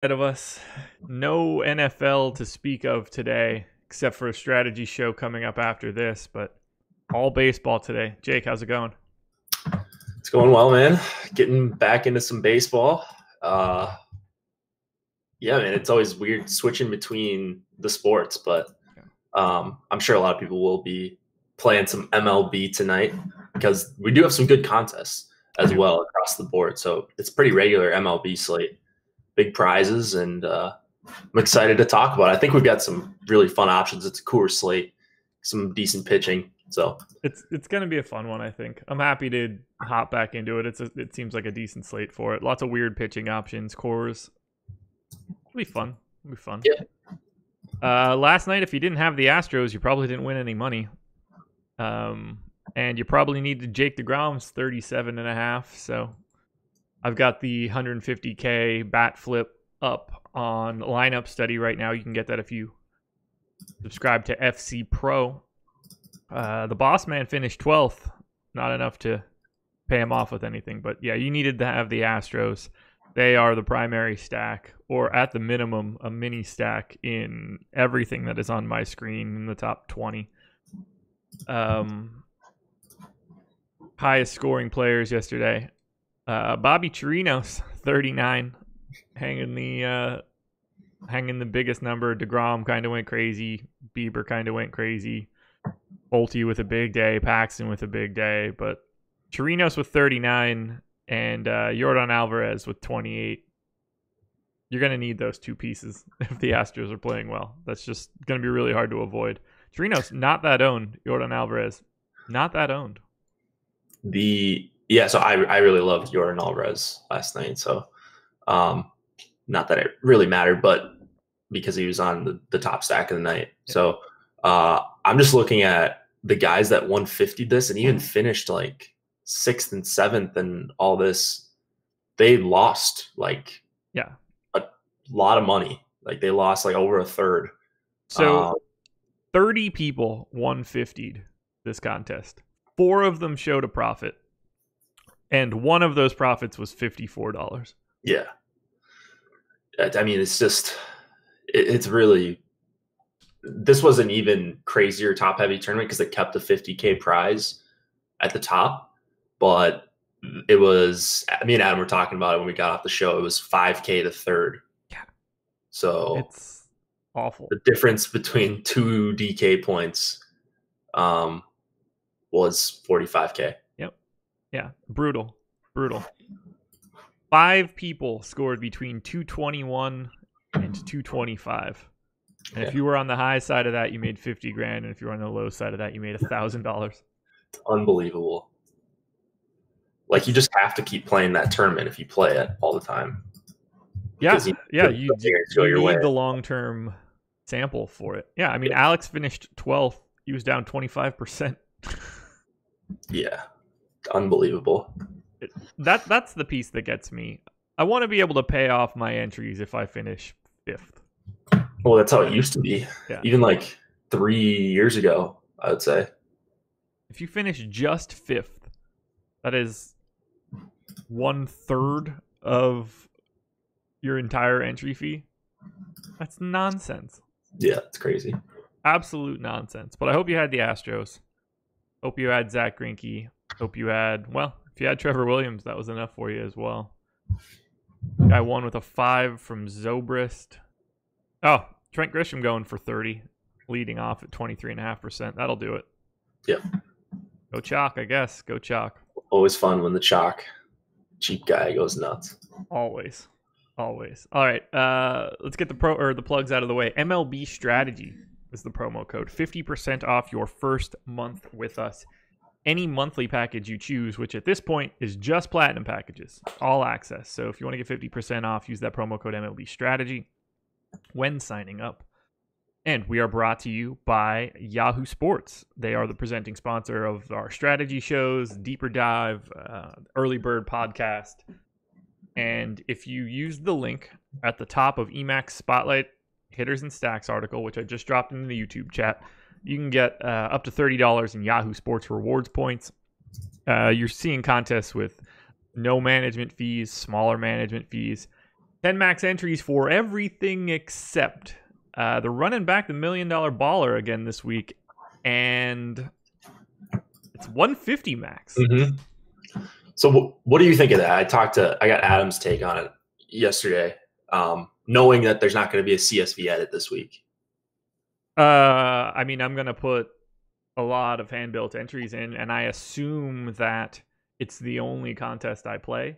Ahead of us. No NFL to speak of today, except for a strategy show coming up after this, but all baseball today. Jake, how's it going? It's going well, man. Getting back into some baseball. Uh, yeah, man, it's always weird switching between the sports, but I'm sure a lot of people will be playing some MLB tonight because we do have some good contests as well across the board. So it's pretty regular MLB slate, big prizes, and I'm excited to talk about it. I think we've got some really fun options. It's a cooler slate, some decent pitching. So It's going to be a fun one, I think. I'm happy to hop back into it. It seems like a decent slate for it. Lots of weird pitching options, cores. It'll be fun. It'll be fun. yeah, Last night, if you didn't have the Astros, you probably didn't win any money. And you probably needed Jake DeGrom's 37.5. So I've got the 150K bat flip up on lineup study right now. You can get that if you subscribe to FC Pro. The boss man finished 12th. Not enough to pay him off with anything. But yeah, you needed to have the Astros. They are the primary stack, or at the minimum, a mini stack in everything that is on my screen in the top 20. Highest scoring players yesterday. Bobby Chirinos, 39, hanging the biggest number. DeGrom kind of went crazy. Bieber kind of went crazy. Bolte with a big day. Paxton with a big day. But Chirinos with 39 and Yordan Alvarez with 28. You're going to need those two pieces if the Astros are playing well. That's just going to be really hard to avoid. Chirinos, not that owned. Yordan Alvarez, not that owned. So I really loved Yordan Alvarez last night. So not that it really mattered, but because he was on the top stack of the night. Yeah. So I'm just looking at the guys that 150 this and even finished like 6th and 7th and all this. They lost a lot of money. Like they lost like over a third. So 30 people 150'd this contest. 4 of them showed a profit, and one of those profits was $54. Yeah. I mean, it's really, this was an even crazier top-heavy tournament because it kept the 50K prize at the top, but it was, me and Adam were talking about it when we got off the show, it was 5K to third. Yeah. So it's awful. The difference between 2 DK points was 45K. Yep. Yeah. Brutal. 5 people scored between 221 and 225. And if you were on the high side of that, you made 50 grand. And if you were on the low side of that, you made $1,000. Unbelievable. Like you just have to keep playing that tournament if you play it all the time. Yeah. You need the long-term sample for it. Yeah. I mean, Alex finished 12th. He was down 25%. Yeah. Unbelievable. That's the piece that gets me. I want to be able to pay off my entries if I finish 5th. Well, that's how it used to be. Yeah. Even like 3 years ago, I would say. If you finish just 5th, that is 1/3 of your entire entry fee. That's nonsense. Yeah, it's crazy. Absolute nonsense. But I hope you had the Astros. Hope you had Zach Greinke. Hope you had, if you had Trevor Williams, that was enough for you as well. Guy won with a 5 from Zobrist. Oh, Trent Grisham going for 30, leading off at 23.5%. That'll do it. Yep. Go Chalk, I guess. Go Chalk. Always fun when the Chalk cheap guy goes nuts. Always. All right. Let's get the plugs out of the way. MLB Strategy is the promo code. 50% off your first month with us. Any monthly package you choose, which at this point is just platinum packages, all access. So if you want to get 50% off, use that promo code MLB Strategy when signing up. And we are brought to you by Yahoo Sports. They are the presenting sponsor of our strategy shows, Deeper Dive, Early Bird podcast. And if you use the link at the top of Emacs Spotlight Hitters and Stacks article, which I just dropped into the YouTube chat, you can get up to $30 in Yahoo Sports rewards points. You're seeing contests with no management fees, smaller management fees. 10 max entries for everything except the running back, the $1 Million Baller again this week, and it's 150 max. Mm-hmm. So what do you think of that? I got Adam's take on it yesterday, knowing that there's not going to be a CSV edit this week. I mean, I'm going to put a lot of hand-built entries in, and I assume that it's the only contest I play.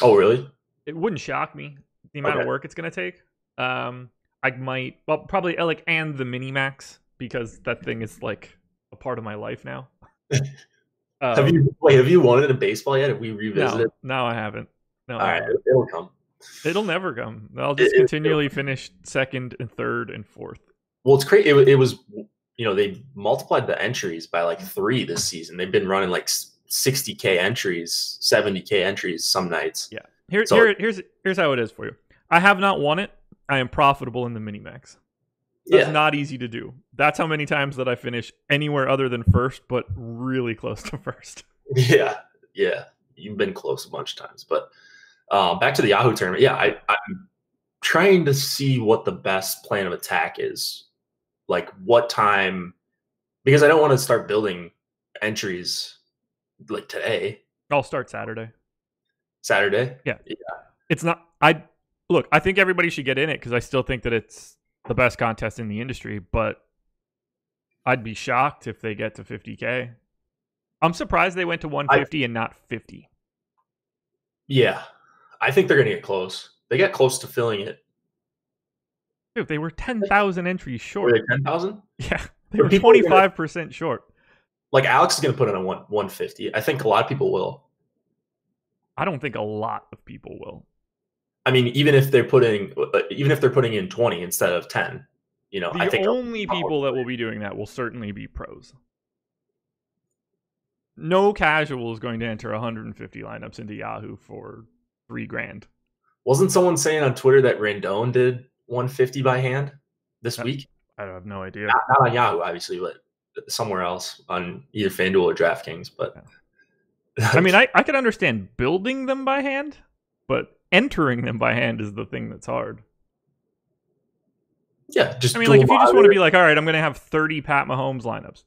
Oh, really? It wouldn't shock me, the amount of work it's going to take. I might, well, probably like, and the mini-max, because that thing is like a part of my life now. Have you won it in baseball yet? Have we revisited? No, I haven't. No, all right, it'll come. It'll never come. I'll just continually finish second and third and fourth. Well, it's crazy. It was, they multiplied the entries by like 3 this season. They've been running like 60K entries, 70K entries some nights. Yeah. Here's how it is for you. I have not won it. I am profitable in the mini-max. That's not easy to do. That's how many times that I finish anywhere other than first, but really close to first. Yeah. You've been close a bunch of times. But back to the Yahoo tournament. Yeah, I'm trying to see what the best plan of attack is. Like what time, because I don't want to start building entries like today. I'll start Saturday. Saturday? Yeah. It's not, I think everybody should get in it because I still think that it's the best contest in the industry, but I'd be shocked if they get to 50K. I'm surprised they went to 150 and not 50. Yeah. I think they're going to get close. They got close to filling it. Dude, they were 10,000 entries short. Were they 10,000? Yeah. They were 25% short. Like Alex is going to put in a 150. I think a lot of people will. I don't think a lot of people will. I mean, even if they're putting in 20 instead of 10, I think the only people that will be doing that will certainly be pros. No casual is going to enter 150 lineups into Yahoo for $3,000. Wasn't someone saying on Twitter that Rendon did 150 by hand this week? I have no idea. Not on Yahoo, obviously, but somewhere else on either FanDuel or DraftKings. But I mean, I could understand building them by hand, but entering them by hand is the thing that's hard. Yeah, just like if you just want to be like, all right, I'm going to have 30 Pat Mahomes lineups,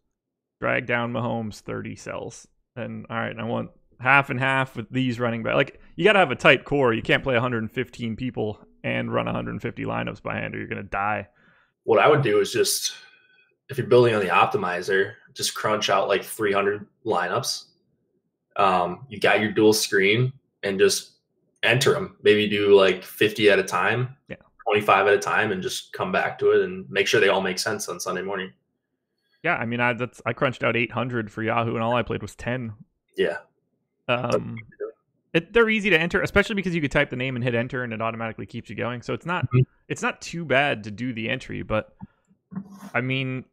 drag down Mahomes 30 cells, and all right, I want half and half with these running back. Like you got to have a tight core. You can't play 115 people and run 150 lineups by hand, or you're going to die. What I would do is just, if you're building on the optimizer, just crunch out like 300 lineups. You got your dual screen and just enter them. Maybe do like 50 at a time, 25 at a time, and just come back to it and make sure they all make sense on Sunday morning. Yeah, I mean, I crunched out 800 for Yahoo, and all I played was 10. Yeah. They're easy to enter, especially because you could type the name and hit enter, and it automatically keeps you going. So it's not too bad to do the entry. But I mean,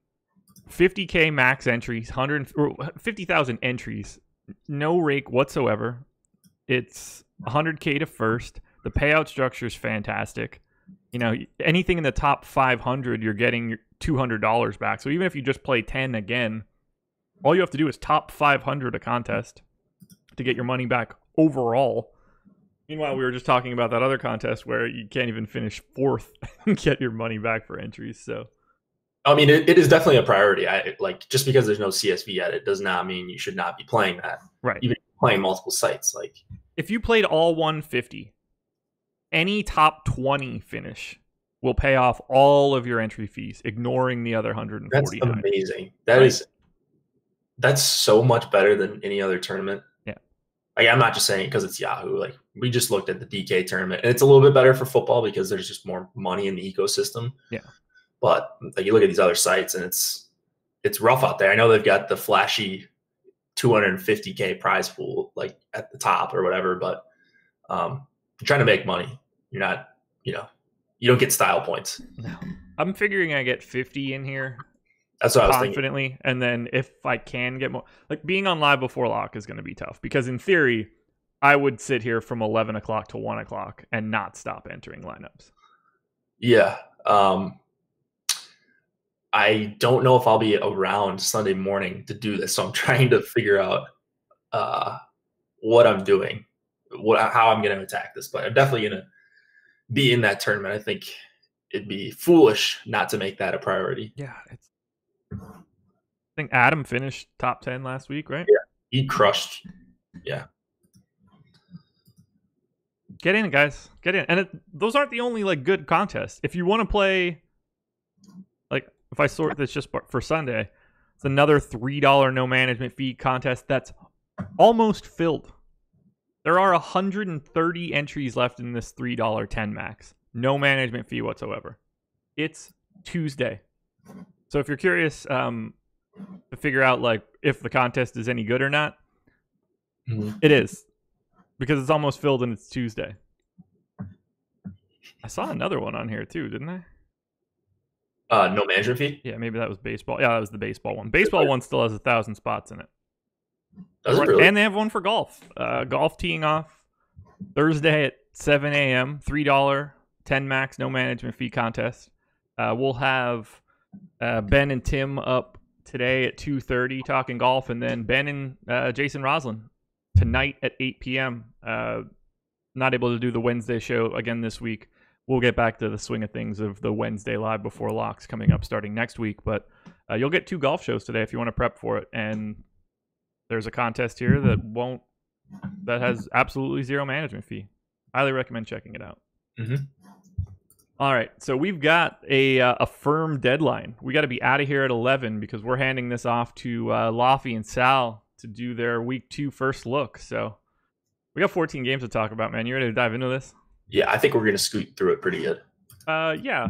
50K max entries, 50,000 entries, no rake whatsoever. It's 100K to first. The payout structure is fantastic. Anything in the top 500, you're getting $200 back. So even if you just play 10 again, all you have to do is top 500 a contest to get your money back overall. Meanwhile, we were just talking about that other contest where you can't even finish fourth and get your money back for entries. So, I mean, it is definitely a priority. Just because there's no CSV yet, it does not mean you should not be playing that. Right. Even playing multiple sites. Like if you played all 150, any top 20 finish will pay off all of your entry fees, ignoring the other 149. That's amazing. That's so much better than any other tournament. Yeah. Like, I'm not just saying it because it's Yahoo. Like we just looked at the DK tournament, and it's a little bit better for football because there's just more money in the ecosystem. Yeah. But like you look at these other sites, and it's rough out there. I know they've got the flashy 250K prize pool like at the top or whatever, but you're trying to make money. You're not, you don't get style points. No. I'm figuring I get 50 in here. That's what I was confidently thinking. And then if I can get more, like being on live before lock is going to be tough because in theory I would sit here from 11 o'clock to 1 o'clock and not stop entering lineups. Yeah. I don't know if I'll be around Sunday morning to do this, so I'm trying to figure out what I'm doing, how I'm going to attack this. But I'm definitely going to be in that tournament. I think it'd be foolish not to make that a priority. Yeah, I think Adam finished top 10 last week, right? Yeah, he crushed. Yeah. Get in, guys. Get in. And those aren't the only like good contests. If you want to play, like if I sort this just for Sunday, it's another $3 no management fee contest that's almost filled. There are 130 entries left in this $3 10 max. No management fee whatsoever. It's Tuesday. So if you're curious to figure out like if the contest is any good or not, it is. Because it's almost filled and it's Tuesday. I saw another one on here too, didn't I? No management fee? Yeah, maybe that was baseball. Yeah, that was the baseball one. Baseball one still has 1,000 spots in it. Does it really? And they have one for golf. Golf teeing off Thursday at 7 a.m. $3 10 max no management fee contest. We'll have Ben and Tim up today at 2:30 talking golf, and then Ben and Jason Roslin tonight at 8 p.m. Not able to do the Wednesday show again this week. We'll get back to the swing of things of the Wednesday live before locks coming up starting next week. But you'll get 2 golf shows today if you want to prep for it. And there's a contest here that has absolutely zero management fee. Highly recommend checking it out. All right, so we've got a firm deadline. We got to be out of here at 11 because we're handing this off to Laffy and Sal to do their week 2 first look. So we got 14 games to talk about, man. You ready to dive into this? Yeah, I think we're going to scoot through it pretty good. Yeah.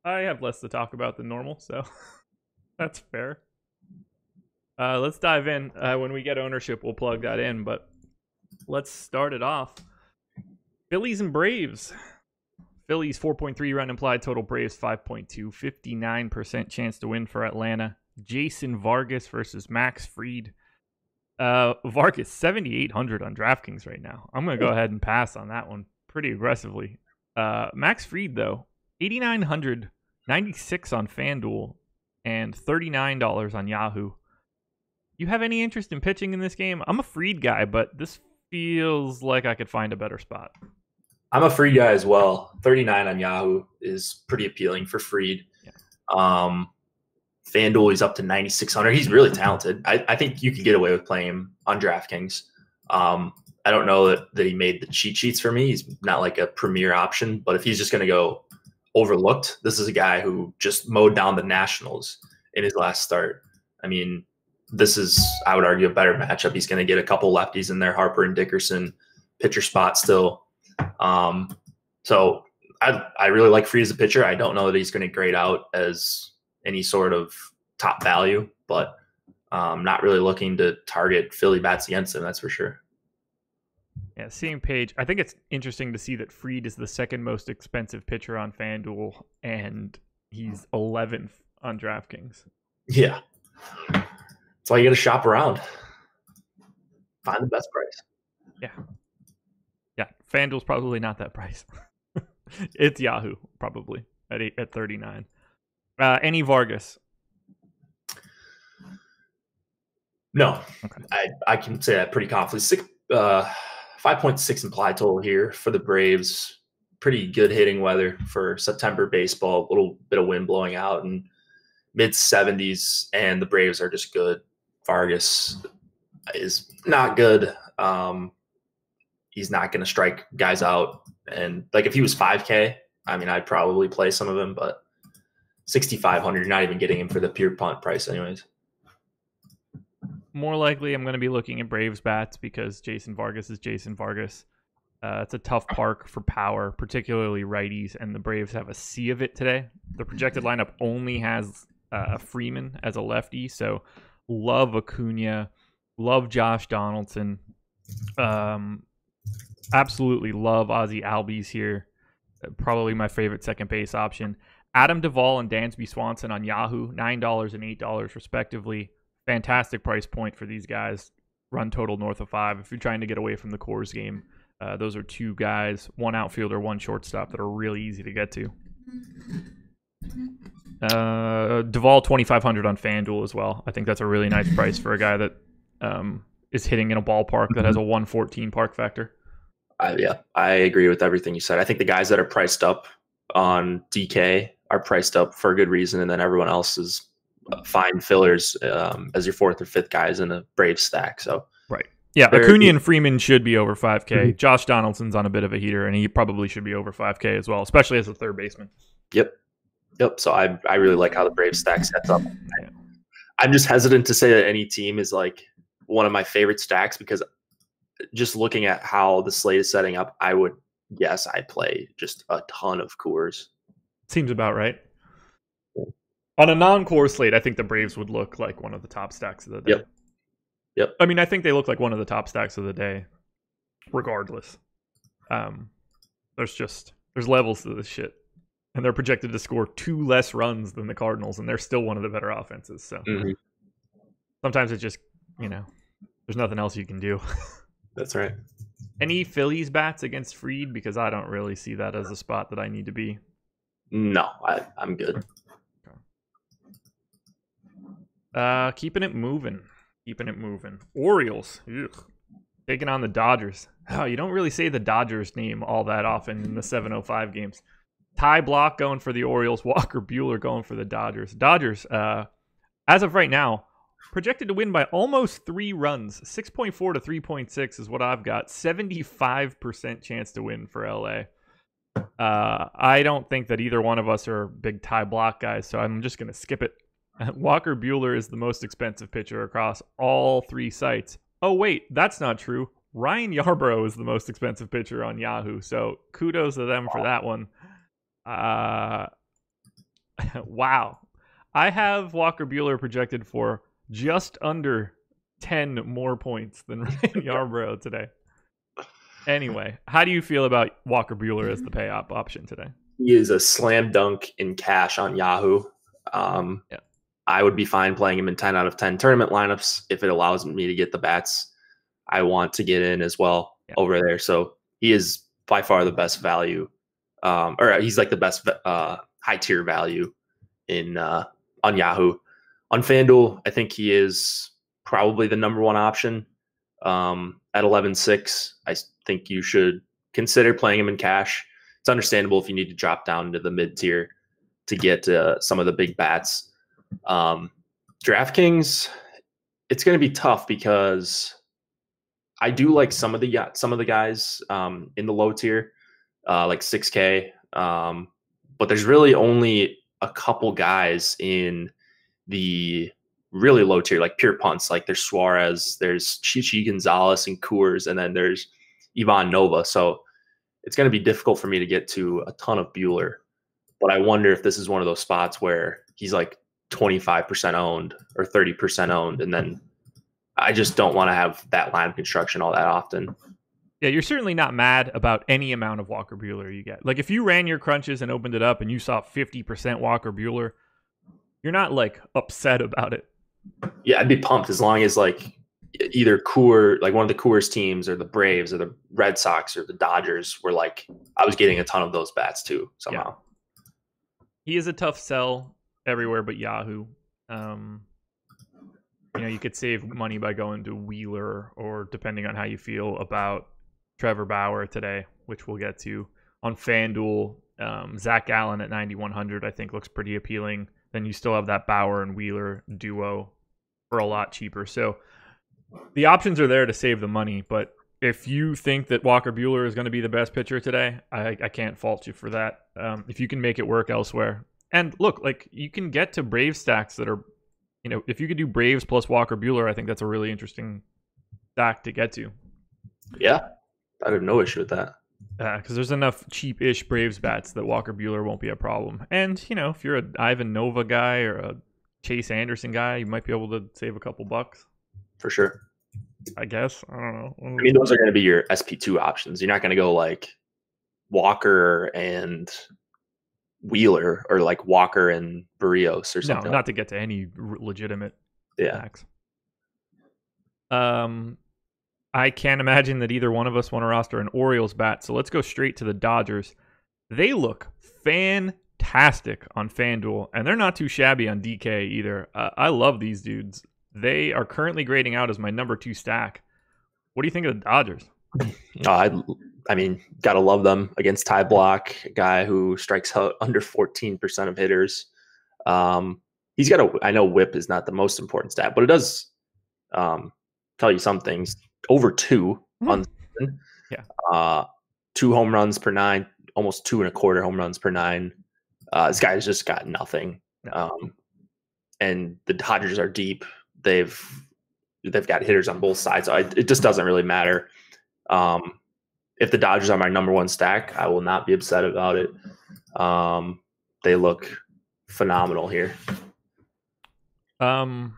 I have less to talk about than normal, so that's fair. Let's dive in. When we get ownership, we'll plug that in, but let's start it off. Phillies and Braves. Phillies 4.3 run implied total, Braves 5.2, 59% chance to win for Atlanta. Jason Vargas versus Max Fried. Vargas 7,800 on DraftKings right now. I'm going to go ahead and pass on that one pretty aggressively. Max Fried though, 8,900, 96 on FanDuel, and $39 on Yahoo. You have any interest in pitching in this game? I'm a Fried guy, but this feels like I could find a better spot. I'm a Fried guy as well. 39 on Yahoo is pretty appealing for Fried. Yeah. FanDuel, he's up to 9,600. He's really talented. I think you could get away with playing him on DraftKings. I don't know that he made the cheat sheets for me. He's not like a premier option, but if he's just going to go overlooked, this is a guy who just mowed down the Nationals in his last start. I mean, this is, I would argue, a better matchup. He's going to get a couple lefties in there, Harper and Dickerson, pitcher spot still. So I really like Fried as a pitcher. I don't know that he's going to grade out as any sort of top value, but not really looking to target Philly bats against him, that's for sure. Yeah, same page. I think it's interesting to see that Fried is the second most expensive pitcher on FanDuel, and he's 11th on DraftKings. Yeah. That's why you got to shop around. Find the best price. Yeah. Yeah, FanDuel's probably not that price. It's Yahoo, probably, at 39. Any Vargas? No. Okay. I can say that pretty confidently. 5.6 implied total here for the Braves. Pretty good hitting weather for September baseball. A little bit of wind blowing out and mid-70s, and the Braves are just good. Vargas is not good. He's not going to strike guys out. And like if he was 5K, I mean, I'd probably play some of him, but 6,500, you're not even getting him for the pure punt price anyways. More likely I'm going to be looking at Braves bats because Jason Vargas is Jason Vargas. It's a tough park for power, particularly righties, and the Braves have a sea of it today. The projected lineup only has Freeman as a lefty, so love Acuna, love Josh Donaldson. Absolutely love Ozzie Albies here. Probably my favorite second base option. Adam Duvall and Dansby Swanson on Yahoo, $9 and $8 respectively. Fantastic price point for these guys. Run total north of 5. If you're trying to get away from the Coors game, those are 2 guys, 1 outfielder, 1 shortstop that are really easy to get to. Duvall 2,500 on FanDuel as well. I think that's a really nice price for a guy that is hitting in a ballpark that has a 114 park factor. I agree with everything you said. I think the guys that are priced up on DK are priced up for a good reason, and then everyone else is fine fillers as your fourth or fifth guys in a Brave stack. So right, yeah, Acuna and Freeman should be over 5K. Mm-hmm. Josh Donaldson's on a bit of a heater, and he probably should be over 5K as well, especially as a third baseman. Yep. So I really like how the Brave stack sets up. Yeah. I'm just hesitant to say that any team is like one of my favorite stacks because just looking at how the slate is setting up, I would guess I play just a ton of Coors. Seems about right. On a non-core slate, I think the Braves would look like one of the top stacks of the day. Yep. I mean, I think they look like one of the top stacks of the day, regardless. There's levels to this shit. And they're projected to score 2 less runs than the Cardinals, and they're still one of the better offenses. So sometimes it's just, there's nothing else you can do. That's right. Any Phillies bats against Fried? Because I don't really see that as a spot that I need to be. No, I'm good. Okay. Keeping it moving. Orioles. Ugh. Taking on the Dodgers. Oh, you don't really say the Dodgers name all that often in the 7:05 games. Ty Block going for the Orioles. Walker Buehler going for the Dodgers. Dodgers, as of right now, projected to win by almost 3 runs. 6.4 to 3.6 is what I've got. 75% chance to win for LA. I don't think that either one of us are big Ty Block guys, so I'm just going to skip it. Walker Buehler is the most expensive pitcher across all 3 sites. Oh, wait, that's not true. Ryan Yarbrough is the most expensive pitcher on Yahoo, so kudos to them for that one. Wow. I have Walker Buehler projected for just under 10 more points than Ryan Yarbrough today. Anyway, how do you feel about Walker Buehler as the pay option today? He is a slam dunk in cash on Yahoo. I would be fine playing him in 10 out of 10 tournament lineups if it allows me to get the bats I want to get in as well over there. So he is by far the best value. Or he's like the best high tier value in on Yahoo. On FanDuel, I think he is probably the number 1 option. At 11.6, I think you should consider playing him in cash. It's understandable if you need to drop down to the mid tier to get some of the big bats. DraftKings, it's going to be tough because I do like some of the guys in the low tier. Like 6K. But there's really only a couple guys in the really low tier, like pure punts. Like there's Suarez, there's Chichi Gonzalez and Coors, and then there's Ivan Nova. So it's going to be difficult for me to get to a ton of Buehler. But I wonder if this is one of those spots where he's like 25% owned or 30% owned. And then I just don't want to have that line construction all that often. Yeah, you're certainly not mad about any amount of Walker Buehler you get. Like if you ran your crunches and opened it up and you saw 50% Walker Buehler, you're not like upset about it. Yeah, I'd be pumped as long as like either like one of the Coors teams or the Braves or the Red Sox or the Dodgers were like, I was getting a ton of those bats too somehow. Yeah. He is a tough sell everywhere but Yahoo. You could save money by going to Wheeler or depending on how you feel about Trevor Bauer today, which we'll get to. On FanDuel, Zach Gallen at 9,100 I think looks pretty appealing. Then you still have that Bauer and Wheeler duo for a lot cheaper. So the options are there to save the money, but if you think that Walker Buehler is going to be the best pitcher today, I can't fault you for that. If you can make it work elsewhere. And look, like you can get to Brave stacks that are, if you could do Braves plus Walker Buehler, I think that's a really interesting stack to get to. Yeah. I have no issue with that. Because there's enough cheap-ish Braves bats that Walker Buehler won't be a problem. And, if you're an Ivan Nova guy or a Chase Anderson guy, you might be able to save a couple bucks. For sure. I guess. I don't know. I mean, those are going to be your SP2 options. You're not going to go like Walker and Wheeler or like Walker and Barrios or something. No, not to get to any legitimate backs. I can't imagine that either one of us want to roster an Orioles bat, so let's go straight to the Dodgers. They look fantastic on FanDuel, and they're not too shabby on DK either. I love these dudes. They are currently grading out as my number 2 stack. What do you think of the Dodgers? I I mean, gotta love them against Ty Block, a guy who strikes out under 14% of hitters. He's got I know WHIP is not the most important stat, but it does tell you some things. Over 2 on the season. Yeah. 2 home runs per 9, almost 2.25 home runs per 9. This guy's just got nothing. And the Dodgers are deep. They've got hitters on both sides. So it just doesn't really matter. If the Dodgers are my number one stack, I will not be upset about it. They look phenomenal here. A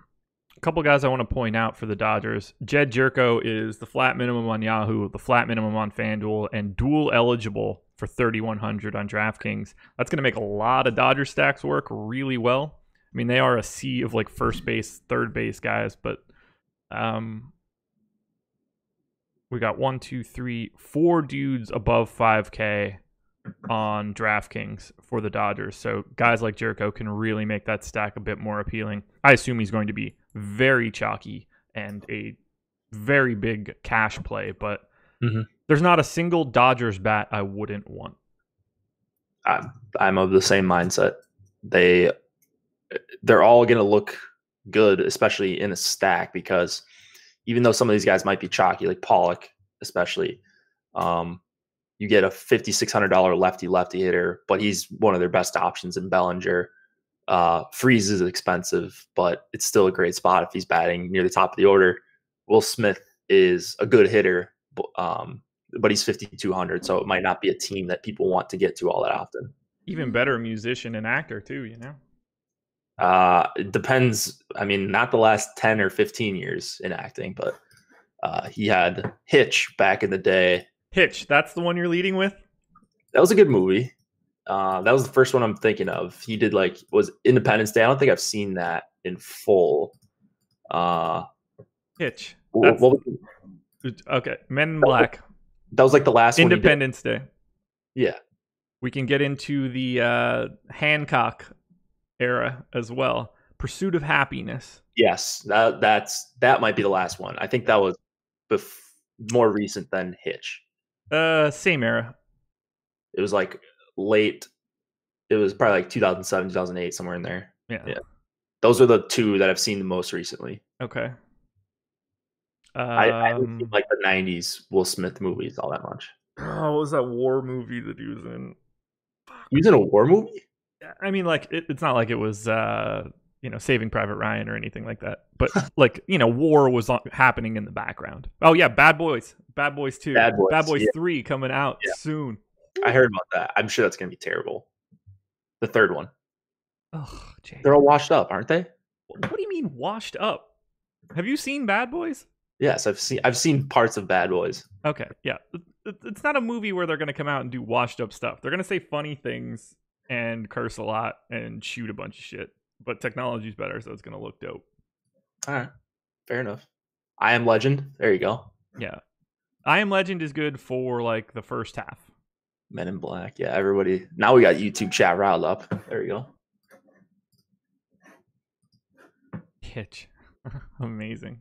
couple guys I want to point out for the Dodgers. Jed Jerko is the flat minimum on Yahoo, the flat minimum on FanDuel, and dual eligible for 3,100 on DraftKings. That's going to make a lot of Dodger stacks work really well. I mean, they are a sea of like first base, third base guys, but we got 1, 2, 3, 4 dudes above 5K on DraftKings for the Dodgers. So guys like Jerko can really make that stack a bit more appealing. I assume he's going to be very chalky and a very big cash play, but there's not a single Dodgers bat I wouldn't want. I'm of the same mindset. They're all going to look good, especially in a stack, because even though some of these guys might be chalky, like Pollock especially, you get a $5,600 lefty hitter, but he's one of their best options in Bellinger. Freeze is expensive, but it's still a great spot if he's batting near the top of the order. Will Smith is a good hitter, but he's 5,200, so it might not be a team that people want to get to all that often. Even better musician and actor too, you know? It depends. I mean, not the last 10 or 15 years in acting, but he had Hitch back in the day. Hitch, that's the one you're leading with? That was a good movie. That was the first one I'm thinking of. He did was Independence Day. I don't think I've seen that in full. Hitch. Okay. Men in Black. That was like the last Independence Day. Yeah. We can get into the Hancock era as well. Pursuit of Happiness. Yes, that might be the last one. I think that was more recent than Hitch. Same era. It was like late. It was probably like 2007, 2008, somewhere in there. Yeah. Those are the two that I've seen the most recently. Okay. I haven't seen like the 90s Will Smith movies all that much. Oh, what was that war movie that he was in? He was in a war movie? I mean, like, it's not like it was, Saving Private Ryan or anything like that. But, like, war was happening in the background. Oh, yeah, Bad Boys. Bad Boys 2. Bad Boys 3 coming out soon. I heard about that. I'm sure that's going to be terrible. The third one. Oh, Jay. They're all washed up, aren't they? What do you mean washed up? Have you seen Bad Boys? Yes, I've seen parts of Bad Boys. Okay, yeah. It's not a movie where they're going to come out and do washed up stuff. They're going to say funny things and curse a lot and shoot a bunch of shit. But technology's better, so it's going to look dope. All right. Fair enough. I Am Legend. There you go. Yeah. I Am Legend is good for, like, the first half. Men in Black. Yeah, everybody. Now we got YouTube chat riled up. There you go. Hitch. Amazing.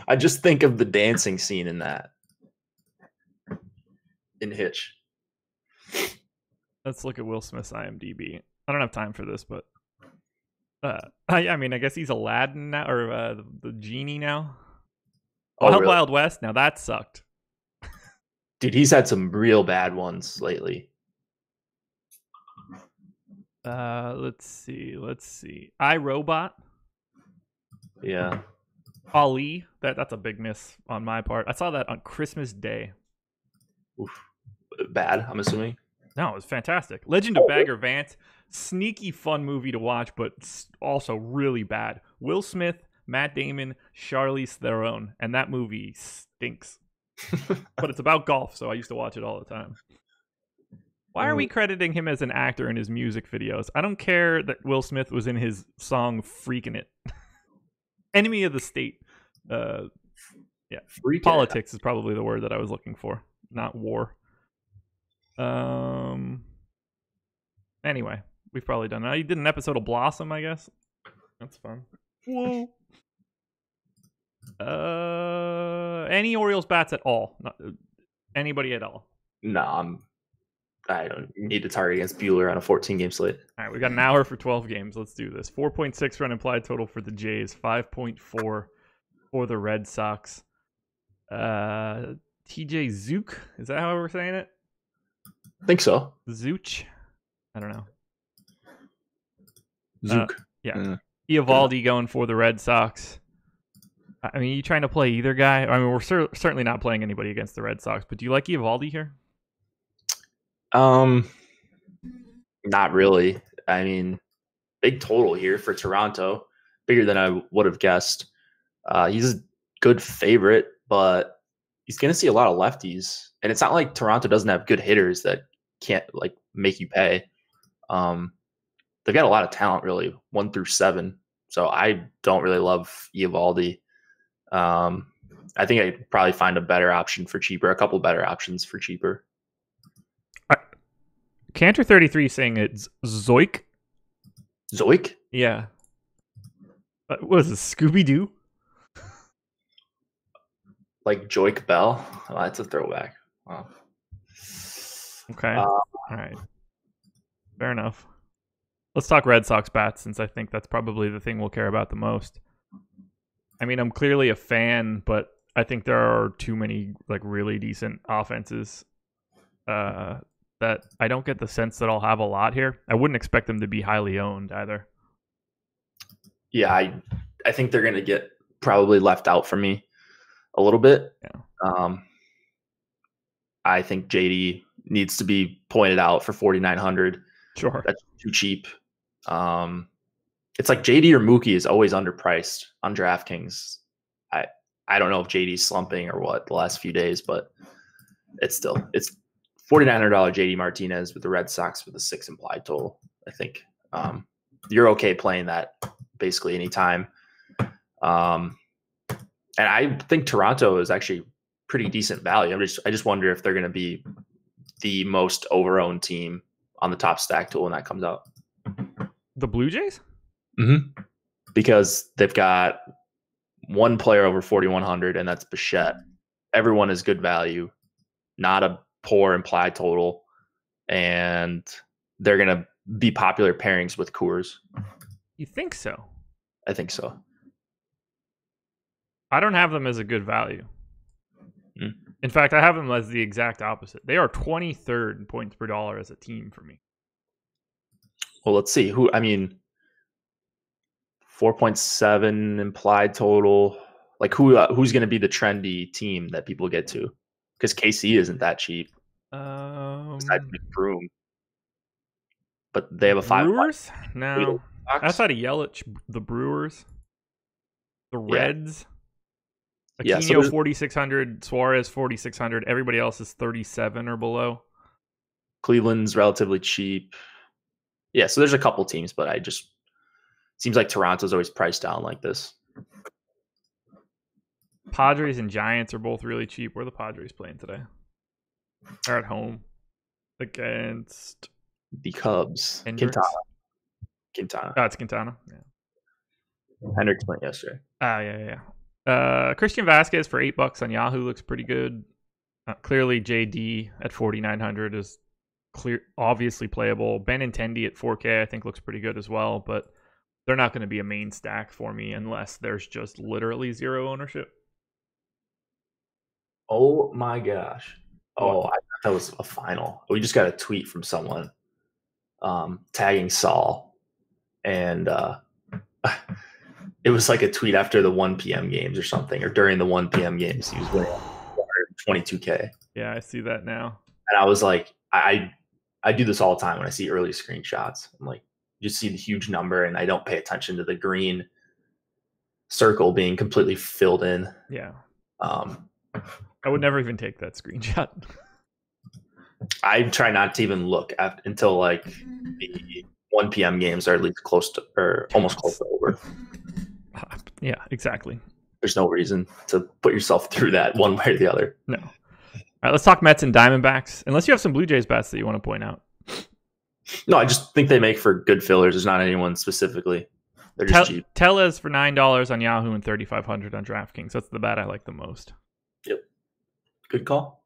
I just think of the dancing scene in that. In Hitch. Let's look at Will Smith's IMDb. I don't have time for this, but I mean, I guess he's Aladdin now, or the genie now. Wild really? Wild West. Now that sucked. Dude, he's had some real bad ones lately. Let's see. iRobot. Yeah. Ali. That's a big miss on my part. I saw that on Christmas Day. Oof. Bad, I'm assuming. No, it was fantastic. Legend of Bagger Vance. Sneaky fun movie to watch, but also really bad. Will Smith, Matt Damon, Charlize Theron, and that movie stinks. But it's about golf, so I used to watch it all the time. Why are we crediting him as an actor in his music videos? I don't care that Will Smith was in his song Freakin' It. Enemy of the State. Yeah. Freakin' Politics is probably the word that I was looking for, not war. Anyway, we've probably done that. He did an episode of Blossom, I guess. That's fun. Whoa. Any Orioles bats at all? Not, anybody at all? No, I don't need to target against Bueller on a 14-game slate. All right, we got an hour for 12 games. Let's do this. 4.6 run implied total for the Jays, 5.4 for the Red Sox. TJ Zook, is that how we're saying it? I think so. Zooch? I don't know. Zook. Yeah. Eovaldi going for the Red Sox. I mean, are you trying to play either guy? I mean, we're certainly not playing anybody against the Red Sox, but do you like Eovaldi here? Not really. I mean, big total here for Toronto, bigger than I would have guessed. He's a good favorite, but he's going to see a lot of lefties, and it's not like Toronto doesn't have good hitters that can't like make you pay. They've got a lot of talent, really, 1 through 7. So I don't really love Eovaldi. I think I'd probably find a better option for cheaper, a couple better options for cheaper. Cantor 33 saying it's Zoik. Zoik? Yeah. What is this, Scooby-Doo? Like Joik Bell? Oh, that's a throwback. Wow. Okay. All right. Fair enough. Let's talk Red Sox bats, since I think that's probably the thing we'll care about the most. I mean, I'm clearly a fan, but I think there are too many like really decent offenses that I don't get the sense that I'll have a lot here. I wouldn't expect them to be highly owned either. Yeah, I think they're going to get probably left out for me a little bit. Yeah. I think JD needs to be pointed out for 4,900. Sure. That's too cheap. It's like JD or Mookie is always underpriced on DraftKings. I don't know if JD's slumping or what the last few days, but it's $4,900 JD Martinez with the Red Sox with a 6 implied total. I think you're okay playing that basically anytime. And I think Toronto is actually pretty decent value. I just wonder if they're going to be the most over-owned team on the top stack tool when that comes out. The Blue Jays? Mm-hmm. Because they've got one player over 4,100, and that's Bichette. Everyone is good value, not a poor implied total, and they're going to be popular pairings with Coors. You think so? I think so. I don't have them as a good value. Mm. In fact, I have them as the exact opposite. They are 23rd in points per dollar as a team for me. Well, let's see. 4.7 implied total. Like who's going to be the trendy team that people get to? Because KC isn't that cheap. Besides McBroom. But they have a 5. Brewers? No. Outside of Yelich, the Brewers, the Reds. Yeah. Aquino 4,600, Suarez 4,600. Everybody else is 37 or below. Cleveland's relatively cheap. Yeah, so there's a couple teams, but seems like Toronto's always priced down like this. Padres and Giants are both really cheap. Where are the Padres playing today? They're at home against the Cubs. Hendricks? Quintana. Oh, it's Quintana. Yeah. Hendricks played yesterday. Yeah. Christian Vasquez for $8 on Yahoo looks pretty good. Clearly, JD at 4,900 is obviously playable. Benintendi at 4K I think looks pretty good as well, but they're not going to be a main stack for me unless there's just literally zero ownership. Oh my gosh. Oh, I thought that was a final. We just got a tweet from someone tagging Saul, and it was like a tweet after the 1 p.m. games or something, or during the 1 p.m. games. He was winning 22K. Yeah, I see that now. And I was like, I do this all the time when I see early screenshots. I'm like, you see the huge number, and I don't pay attention to the green circle being completely filled in. Yeah. I would never even take that screenshot. I try not to even look until like the 1 p.m. games are at least close to, or almost close to over. Yeah, exactly. There's no reason to put yourself through that one way or the other. No. All right, let's talk Mets and Diamondbacks. Unless you have some Blue Jays bats that you want to point out. No, I just think they make for good fillers. There's not anyone specifically. They're just cheap. Tellez for $9 on Yahoo and $3,500 on DraftKings. That's the bat I like the most. Yep. Good call.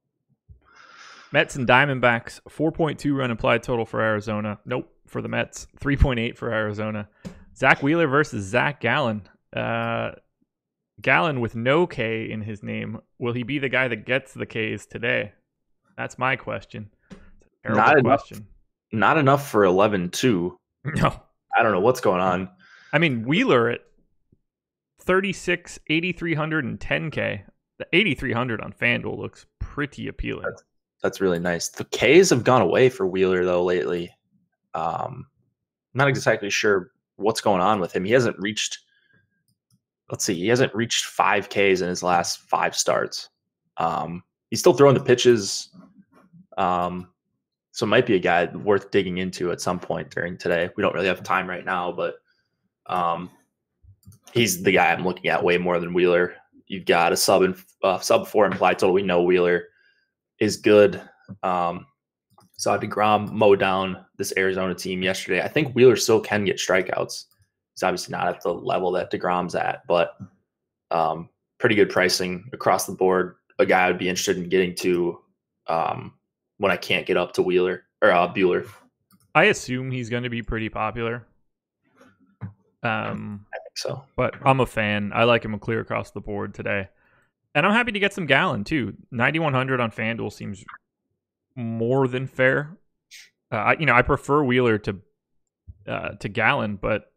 Mets and Diamondbacks, 4.2 run implied total for Arizona. Nope, for the Mets. 3.8 for Arizona. Zach Wheeler versus Zach Gallen. Gallen with no K in his name. Will he be the guy that gets the Ks today? That's my question. Terrible question. Not enough for 11-2. No. I don't know what's going on. I mean, Wheeler at 36, 8,300, and 10K. The 8,300 on FanDuel looks pretty appealing. That's really nice. The Ks have gone away for Wheeler, though, lately. Not exactly sure what's going on with him. He hasn't reached, he hasn't reached 5 Ks in his last 5 starts. He's still throwing the pitches. So it might be a guy worth digging into at some point during today. We don't really have time right now, but he's the guy I'm looking at way more than Wheeler. You've got a sub 4 implied total. We know Wheeler is good. So DeGrom mowed down this Arizona team yesterday. I think Wheeler still can get strikeouts. He's obviously not at the level that DeGrom's at, but pretty good pricing across the board. A guy I would be interested in getting to when I can't get up to Wheeler or Bueller. I assume he's going to be pretty popular. I think so. But I'm a fan. I like him clear across the board today. And I'm happy to get some Gallen, too. 9,100 on FanDuel seems more than fair. I prefer Wheeler to Gallen, but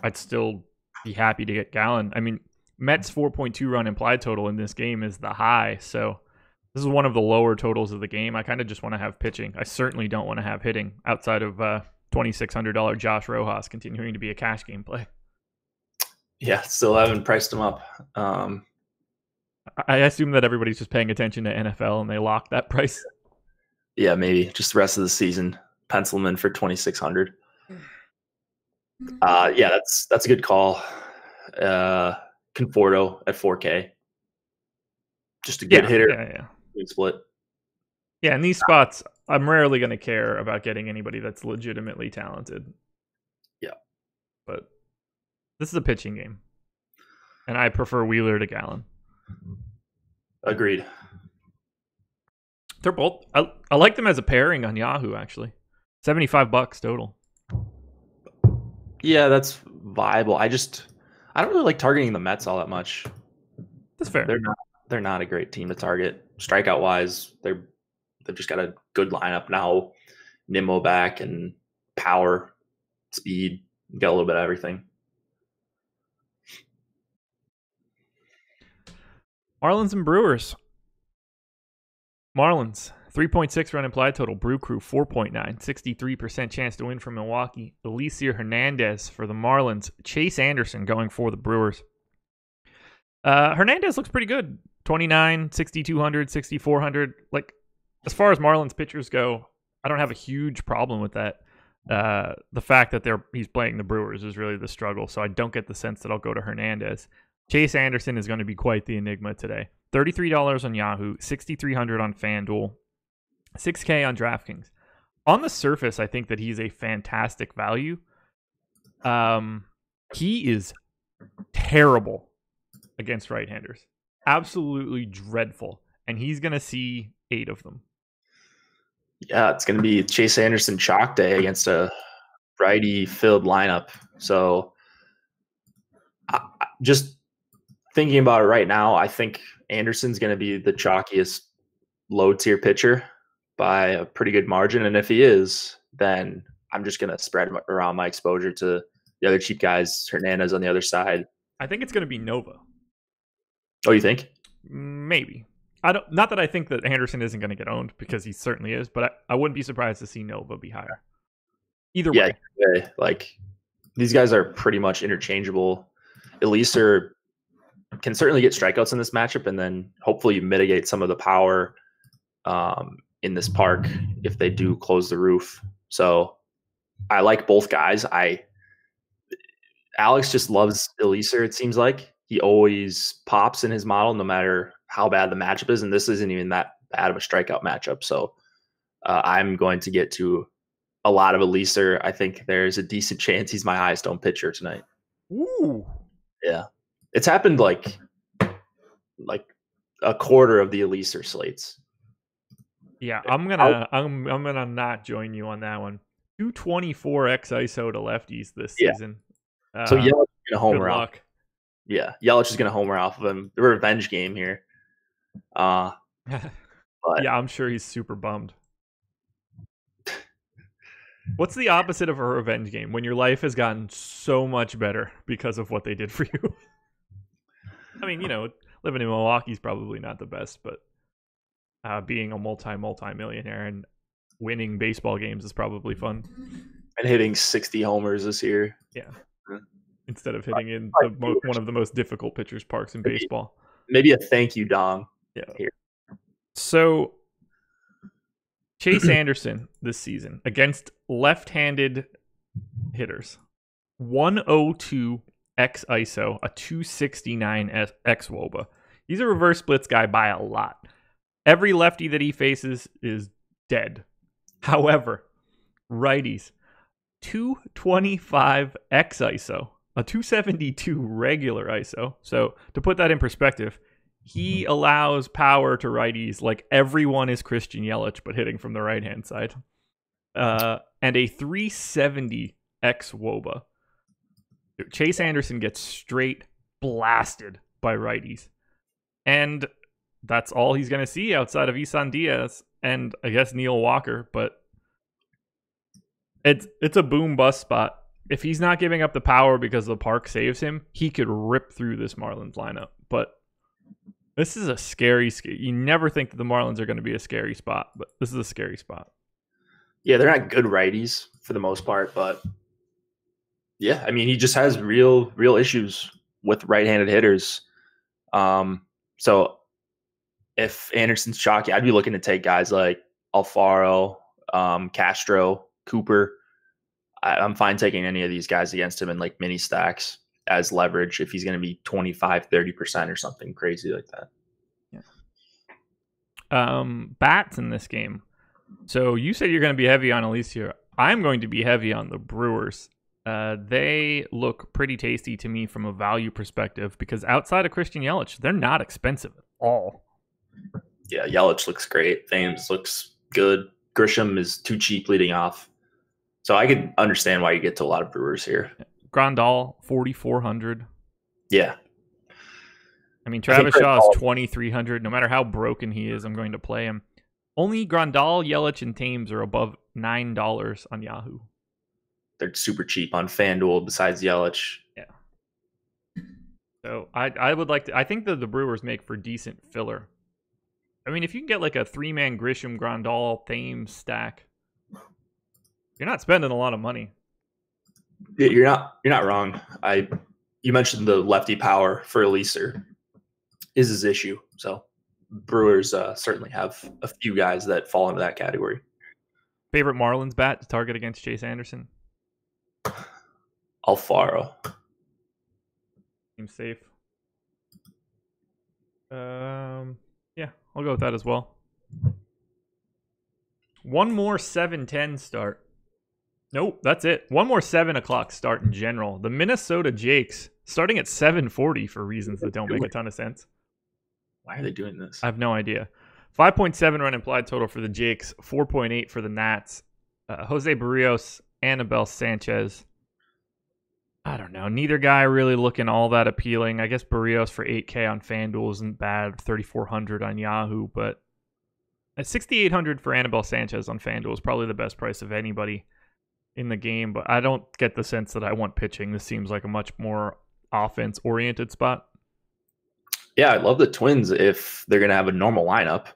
I'd still be happy to get Gallen. I mean, Mets 4.2 run implied total in this game is the high, so this is one of the lower totals of the game. I kind of just want to have pitching. I certainly don't want to have hitting outside of $2,600 Josh Rojas continuing to be a cash game play. Yeah, still haven't priced him up. I assume that everybody's just paying attention to NFL and they lock that price. Yeah, maybe just the rest of the season. Pencil him in for 2,600. Yeah, that's a good call. Conforto at 4K. Just a good hitter. Yeah. Good split. Yeah, in these spots, I'm rarely going to care about getting anybody that's legitimately talented. Yeah. But this is a pitching game. And I prefer Wheeler to Gallen. Agreed. They're both. I like them as a pairing on Yahoo. Actually, $75 total. Yeah, that's viable. I don't really like targeting the Mets all that much. That's fair. They're not a great team to target. Strikeout wise, they've just got a good lineup now. Nimmo back and power, speed, got a little bit of everything. Marlins and Brewers. Marlins, 3.6 run implied total. Brew Crew, 4.9. 63% chance to win from Milwaukee. Elieser Hernandez for the Marlins. Chase Anderson going for the Brewers. Hernandez looks pretty good. 29, 6,200, 6,400. Like, as far as Marlins pitchers go, I don't have a huge problem with that. The fact that he's playing the Brewers is really the struggle, so I don't get the sense that I'll go to Hernandez. Chase Anderson is going to be quite the enigma today. $33 on Yahoo, $6,300 on FanDuel, $6K on DraftKings. On the surface, I think that he's a fantastic value. He is terrible against right-handers. Absolutely dreadful. And he's going to see 8 of them. Yeah, it's going to be Chase Anderson chalk day against a righty-filled lineup. So just thinking about it right now, I think Anderson's going to be the chalkiest low-tier pitcher by a pretty good margin. And if he is, then I'm just going to spread around my exposure to the other cheap guys, Hernandez on the other side. I think it's going to be Nova. Oh, you think? Maybe. Not that I think that Anderson isn't going to get owned, because he certainly is, but I wouldn't be surprised to see Nova be higher. Either way. Yeah, like these guys are pretty much interchangeable. Elieser can certainly get strikeouts in this matchup, and then hopefully mitigate some of the power in this park if they do close the roof. So I like both guys. Alex just loves Elieser, it seems like. He always pops in his model no matter how bad the matchup is, and this isn't even that bad of a strikeout matchup. So I'm going to get to a lot of Elieser. I think there's a decent chance he's my highest owned pitcher tonight. Ooh. Yeah. It's happened like a quarter of the Elieser slates. Yeah, I'm gonna not join you on that one. 224 x ISO to lefties this Yeah. season. So Yelich is gonna Good homer off. luck. Yeah, Yelich is gonna homer off of him. The revenge game here. But Yeah, I'm sure he's super bummed. What's the opposite of a revenge game? When your life has gotten so much better because of what they did for you. I mean, living in Milwaukee is probably not the best, but being a multi-millionaire and winning baseball games is probably fun. And hitting 60 homers this year. Yeah. Instead of hitting in one of the most difficult pitchers' parks in baseball. Maybe a thank you, Dong. Yeah. Here. So Chase Anderson this season against left-handed hitters. 102 x ISO, a 269 x WOBA. He's a reverse splits guy by a lot. Every lefty that he faces is dead. However, righties, 225 x ISO, a 272 regular ISO. So to put that in perspective, he allows power to righties like everyone is Christian Yelich, but hitting from the right-hand side. And a 370 x WOBA. Chase Anderson gets straight blasted by righties. And that's all he's going to see outside of Isan Diaz and I guess Neil Walker. But it's a boom-bust spot. If he's not giving up the power because the park saves him, he could rip through this Marlins lineup. But this is a scary. You never think that the Marlins are going to be a scary spot, but this is a scary spot. Yeah, they're not good righties for the most part, but yeah, I mean, he just has real issues with right-handed hitters. So if Anderson's chalky, I'd be looking to take guys like Alfaro, Castro, Cooper. I'm fine taking any of these guys against him in like mini stacks as leverage if he's going to be 25, 30% or something crazy like that. Yeah. Bats in this game. So you said you're going to be heavy on Alicia. I'm going to be heavy on the Brewers. They look pretty tasty to me from a value perspective because outside of Christian Yelich, they're not expensive at all. Yeah, Yelich looks great. Thames looks good. Grisham is too cheap leading off. So I could understand why you get to a lot of Brewers here. Grandal, 4,400. Yeah. I mean, Travis Shaw is 2,300. No matter how broken he is, I'm going to play him. Only Grandal, Yelich, and Thames are above $9 on Yahoo. They're super cheap on FanDuel besides Yelich. Yeah. So I would like to. I think that the Brewers make for decent filler. I mean, if you can get like a 3-man Grisham, Grandal, Thames stack, you're not spending a lot of money. Yeah, you're not wrong. You mentioned the lefty power for Elieser is his issue. So Brewers certainly have a few guys that fall into that category. Favorite Marlins bat to target against Chase Anderson? Alfaro. Seems safe. Yeah, I'll go with that as well. One more 7:10 start. Nope, that's it. One more 7 o'clock start in general. The Minnesota Jakes starting at 7:40 for reasons that don't make a ton of sense. Why are they doing this? I have no idea. 5.7 run implied total for the Jakes, 4.8 for the Nats. Jose Barrios, Anibal Sanchez. I don't know. Neither guy really looking all that appealing. I guess Barrios for 8K on FanDuel isn't bad. 3,400 on Yahoo, but at 6,800 for Anibal Sanchez on FanDuel is probably the best price of anybody in the game. But I don't get the sense that I want pitching. This seems like a much more offense-oriented spot. Yeah, I love the Twins if they're going to have a normal lineup.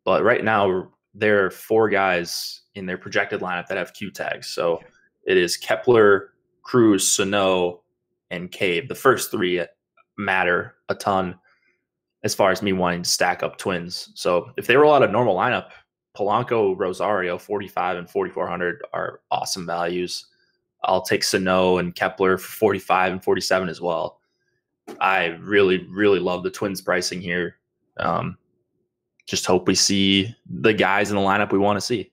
But right now, there are 4 guys in their projected lineup that have Q tags. So it is Kepler, Cruz, Sano, and Cave. The first 3 matter a ton as far as me wanting to stack up Twins. So if they roll out a normal lineup, Polanco, Rosario, 45 and 4,400 are awesome values. I'll take Sano and Kepler for 45 and 47 as well. I really, really love the Twins pricing here. Just hope we see the guys in the lineup we want to see.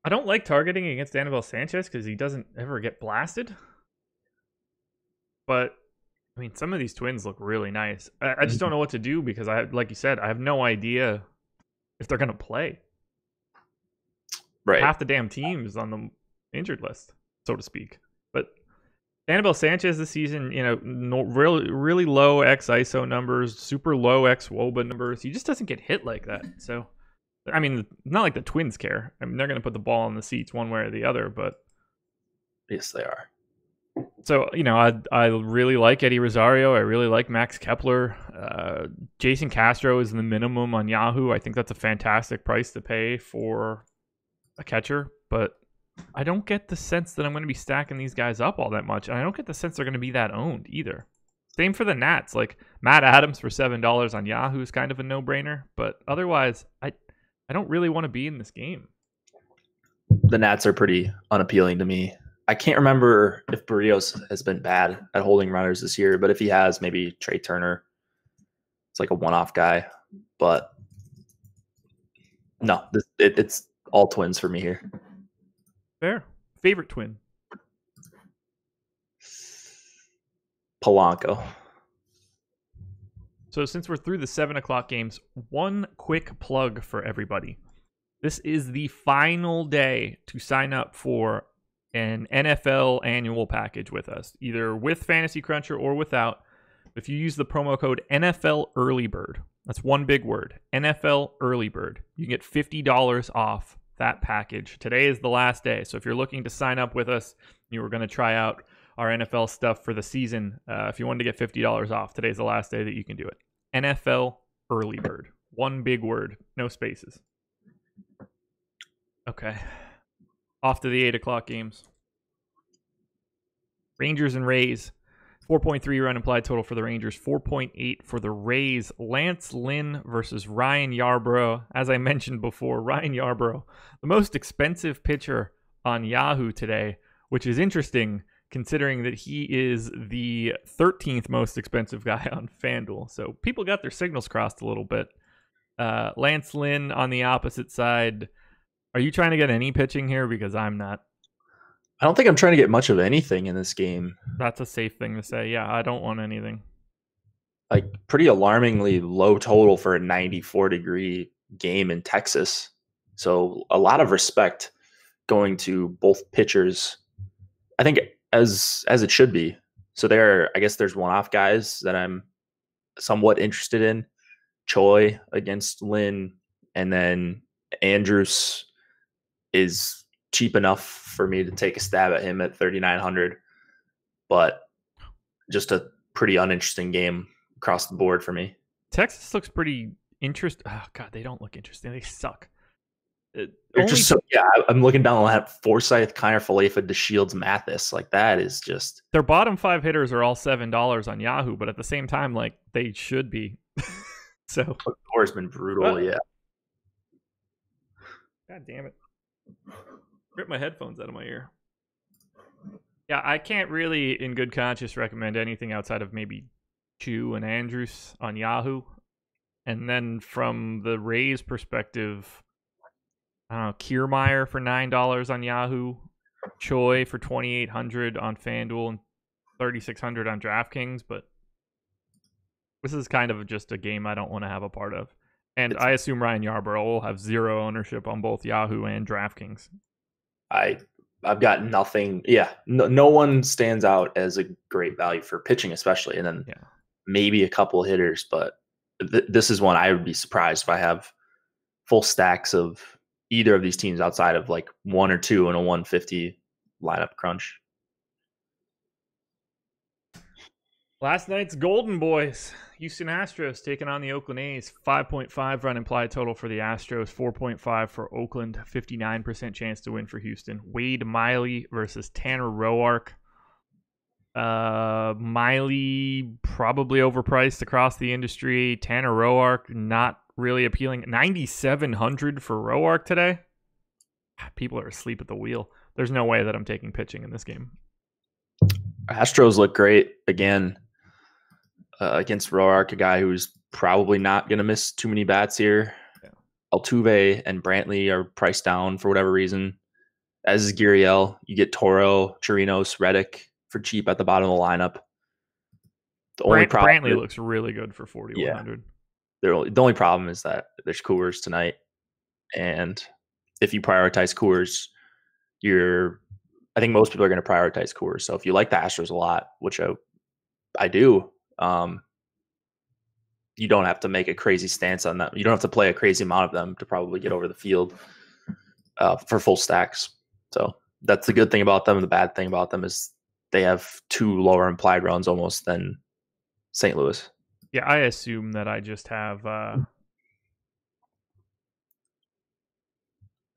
I don't like targeting against Anibal Sanchez because he doesn't ever get blasted. But, I mean, some of these Twins look really nice. I just don't know what to do because, like you said, I have no idea if they're going to play. Right. Half the damn team is on the injured list, so to speak. But Anibal Sanchez this season, really low X ISO numbers, super low X WOBA numbers. He just doesn't get hit like that. So, I mean, not like the Twins care. I mean, they're going to put the ball in the seats one way or the other, but yes, they are. So, I really like Eddie Rosario. I really like Max Kepler. Jason Castro is the minimum on Yahoo. I think that's a fantastic price to pay for a catcher, but I don't get the sense that I'm going to be stacking these guys up all that much. And I don't get the sense they're going to be that owned either. Same for the Nats. Like Matt Adams for $7 on Yahoo is kind of a no-brainer, but otherwise, I don't really want to be in this game. The Nats are pretty unappealing to me. I can't remember if Barrios has been bad at holding runners this year, but if he has, maybe Trey Turner. It's like a one-off guy, but no, it's all Twins for me here. Fair. Favorite Twin? Polanco. So since we're through the 7 o'clock games, one quick plug for everybody. This is the final day to sign up for an NFL annual package with us, either with Fantasy Cruncher or without. If you use the promo code NFL Early Bird, that's one big word, NFL Early Bird, you can get $50 off that package. Today is the last day, so if you're looking to sign up with us, you were going to try out our NFL stuff for the season, if you wanted to get $50 off, today's the last day that you can do it. NFL Early Bird, one big word, no spaces. Okay. Off to the 8 o'clock games. Rangers and Rays. 4.3 run implied total for the Rangers. 4.8 for the Rays. Lance Lynn versus Ryan Yarbrough. As I mentioned before, Ryan Yarbrough, the most expensive pitcher on Yahoo today, which is interesting considering that he is the 13th most expensive guy on FanDuel. So people got their signals crossed a little bit. Lance Lynn on the opposite side. Are you trying to get any pitching here? Because I'm not. I don't think I'm trying to get much of anything in this game. That's a safe thing to say. Yeah, I don't want anything. Like pretty alarmingly low total for a 94-degree game in Texas. So a lot of respect going to both pitchers. I think as it should be. So I guess there's one-off guys that I'm somewhat interested in. Choi against Lynn, and then Andrus is cheap enough for me to take a stab at him at 3,900, but just a pretty uninteresting game across the board for me. Texas looks pretty interesting. Oh God, they don't look interesting. They suck. I'm looking down the line. Forsythe, Kiner Falefa, DeShields, Mathis. Like that is just their bottom 5 hitters are all $7 on Yahoo, but at the same time, like they should be. So has been brutal. Yeah. God damn it. Rip my headphones out of my ear. Yeah, I can't really, in good conscience, recommend anything outside of maybe Chu and Andrus on Yahoo. And then from the Rays perspective, I don't know, Kiermaier for $9 on Yahoo, Choi for $2,800 on FanDuel, and $3,600 on DraftKings. But this is kind of just a game I don't want to have a part of. And I assume Ryan Yarbrough will have zero ownership on both Yahoo and DraftKings. I've got nothing. Yeah, no one stands out as a great value for pitching, especially, and then maybe a couple of hitters. But this is one I would be surprised if I have full stacks of either of these teams outside of like one or two in a 150 lineup crunch. Last night's Golden Boys. Houston Astros taking on the Oakland A's. 5.5 run implied total for the Astros. 4.5 for Oakland. 59% chance to win for Houston. Wade Miley versus Tanner Roark. Miley probably overpriced across the industry. Tanner Roark not really appealing. 9,700 for Roark today. People are asleep at the wheel. There's no way that I'm taking pitching in this game. Astros look great again. Against Roark, a guy who's probably not going to miss too many bats here. Yeah. Altuve and Brantley are priced down for whatever reason. As is Gurriel. You get Toro, Chirinos, Reddick for cheap at the bottom of the lineup. Brantley looks really good for 4,100. Yeah. The only problem is that there's Coors tonight, And if you prioritize Coors, I think most people are going to prioritize Coors. So if you like the Astros a lot, which I do, you don't have to make a crazy stance on them. You don't have to play a crazy amount of them to probably get over the field for full stacks. So that's the good thing about them. The bad thing about them is they have 2 lower implied runs almost than St. Louis. Yeah, I assume that I just have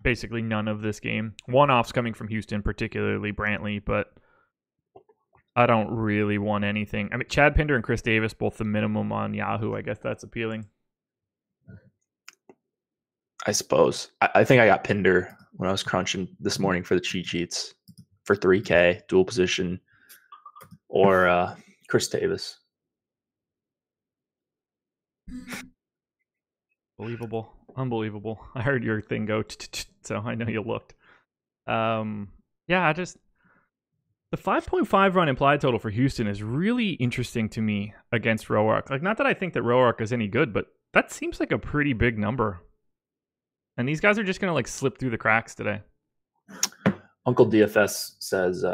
basically none of this game. One-offs coming from Houston, particularly Brantley, but I don't really want anything. I mean, Chad Pinder and Chris Davis, both the minimum on Yahoo. I guess that's appealing. I suppose. I think I got Pinder when I was crunching this morning for the cheat sheets for 3K, dual position, or Chris Davis. Unbelievable. I heard your thing go, so I know you looked. Yeah, the 5.5 run implied total for Houston is really interesting to me against Roark. Like, not that I think that Roark is any good, but that seems like a pretty big number. And these guys are just going to like slip through the cracks today. Uncle DFS says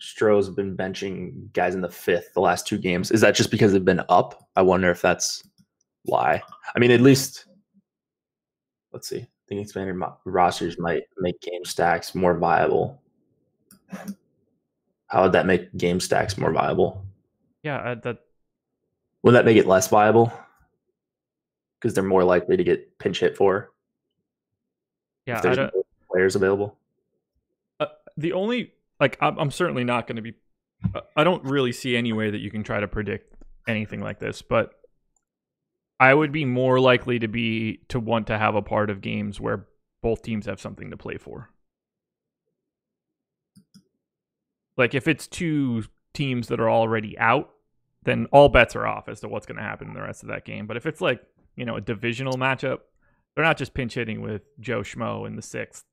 Stroh's been benching guys in the 5th the last 2 games. Is that just because they've been up? I wonder if that's why. I mean, at least, let's see. I think expanded rosters might make game stacks more viable. How would that make game stacks more viable? Yeah, Would that make it less viable? Because they're more likely to get pinch hit for. Yeah, if there's more players available. The only I'm certainly not going to be. I don't really see any way that you can try to predict anything like this, but I would be more likely to want to have a part of games where both teams have something to play for. Like, if it's 2 teams that are already out, then all bets are off as to what's going to happen in the rest of that game. But if it's like, a divisional matchup, they're not just pinch hitting with Joe Schmo in the 6th.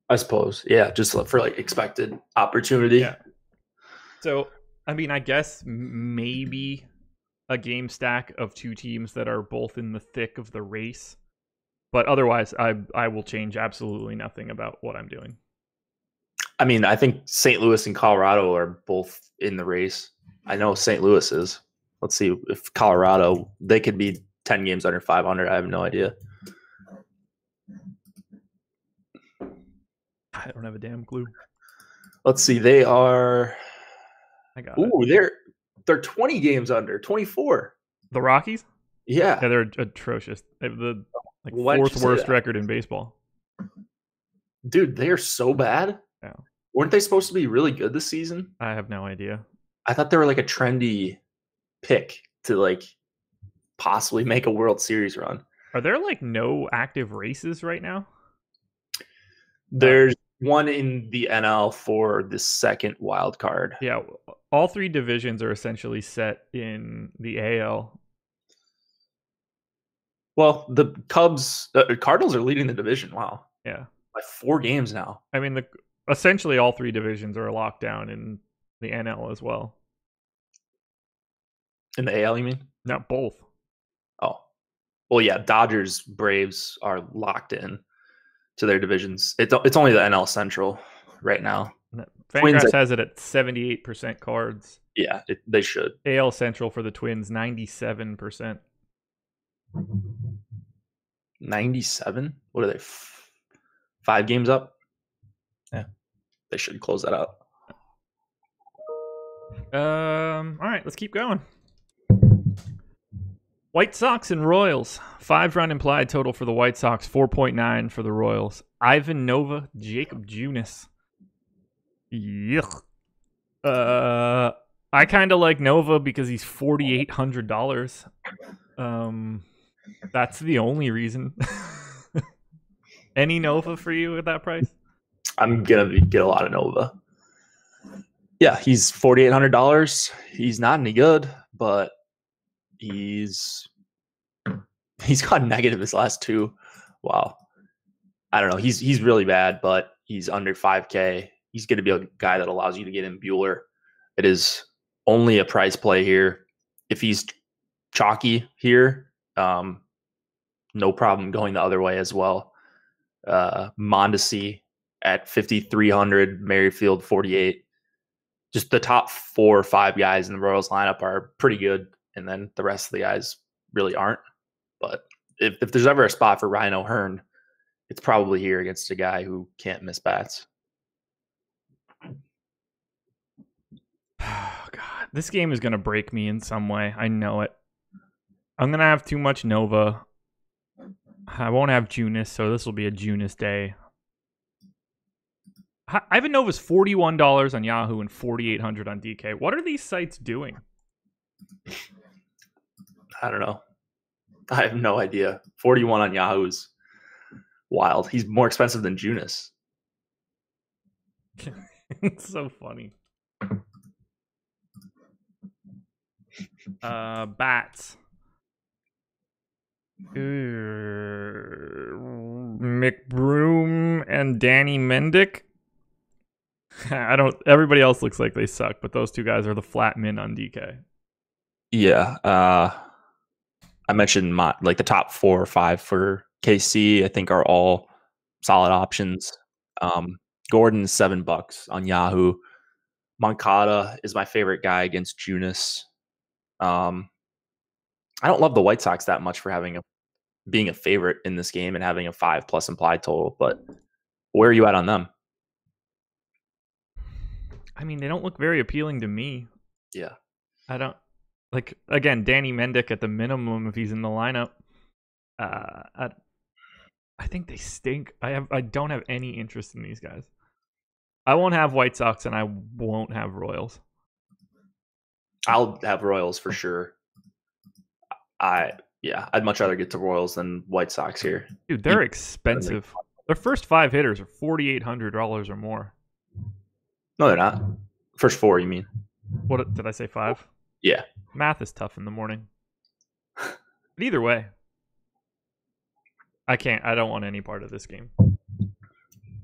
I suppose. Yeah, just for like expected opportunity. Yeah. So, I mean, I guess maybe a game stack of 2 teams that are both in the thick of the race. But otherwise, I will change absolutely nothing about what I'm doing. I mean, I think St. Louis and Colorado are both in the race. I know St. Louis is. Let's see if Colorado, they could be 10 games under 500. I have no idea. I don't have a damn clue. Let's see. They are. I got it. Ooh, they're 20 games under, 24. The Rockies? Yeah. Yeah, they're atrocious. They have the 4th worst record in baseball. Dude, they are so bad. Yeah. Weren't they supposed to be really good this season? I have no idea. I thought they were like a trendy pick to like possibly make a World Series run. Are there like no active races right now? There's one in the NL for the 2nd wild card. Yeah, all 3 divisions are essentially set in the AL. Well, the Cardinals are leading the division. Wow. Yeah. By 4 games now. I mean, essentially all 3 divisions are locked down in the NL as well. In the AL, you mean? No, both. Oh. Well, yeah, Dodgers, Braves are locked in to their divisions. It's only the NL Central right now. Fangraphs has it at 78% cards. Yeah, they should. AL Central for the Twins, 97%. 97? What are they? 5 games up? Yeah. They should close that out. All right, let's keep going. White Sox and Royals. 5-run implied total for the White Sox, 4.9 for the Royals. Ivan Nova, Jacob Junis. Yuck. I kind of like Nova because he's $4,800. That's the only reason. Any Nova for you at that price? I'm gonna get a lot of Nova. Yeah, he's $4,800. He's not any good, but he's gone negative his last 2. Wow. I don't know. He's really bad, but he's under 5K. He's going to be a guy that allows you to get in Bueller. It is only a price play here. If he's chalky here, no problem going the other way as well. Mondesi at 5,300, Merrifield 48. Just the top 4 or 5 guys in the Royals lineup are pretty good, and then the rest of the guys really aren't. But if there's ever a spot for Ryan O'Hearn, it's probably here against a guy who can't miss bats. Oh, God. This game is going to break me in some way. I know it. I'm going to have too much Nova. I won't have Junis, so this will be a Junis day. Ivan Nova's $41 on Yahoo and $4,800 on DK. What are these sites doing? I don't know. I have no idea. 41 on Yahoo is wild. He's more expensive than Junis. It's so funny. Bats. McBroom and Danny Mendick. Everybody else looks like they suck, but those two guys are the flat min on DK. Yeah. I mentioned the top 4 or 5 for KC, I think are all solid options. Gordon's $7 on Yahoo. Moncada is my favorite guy against Junis. I don't love the White Sox that much for being a favorite in this game and having a 5+ implied total, but where are you at on them? I mean, they don't look very appealing to me. Yeah. I don't again, Danny Mendick at the minimum if he's in the lineup. I think they stink. I don't have any interest in these guys. I won't have White Sox and I won't have Royals. I'll have Royals for sure. I'd much rather get to Royals than White Sox here. Dude, they're expensive. Their first 5 hitters are $4,800 or more. No, they're not. First 4, you mean? What did I say? 5? Yeah. Math is tough in the morning. But either way, I don't want any part of this game.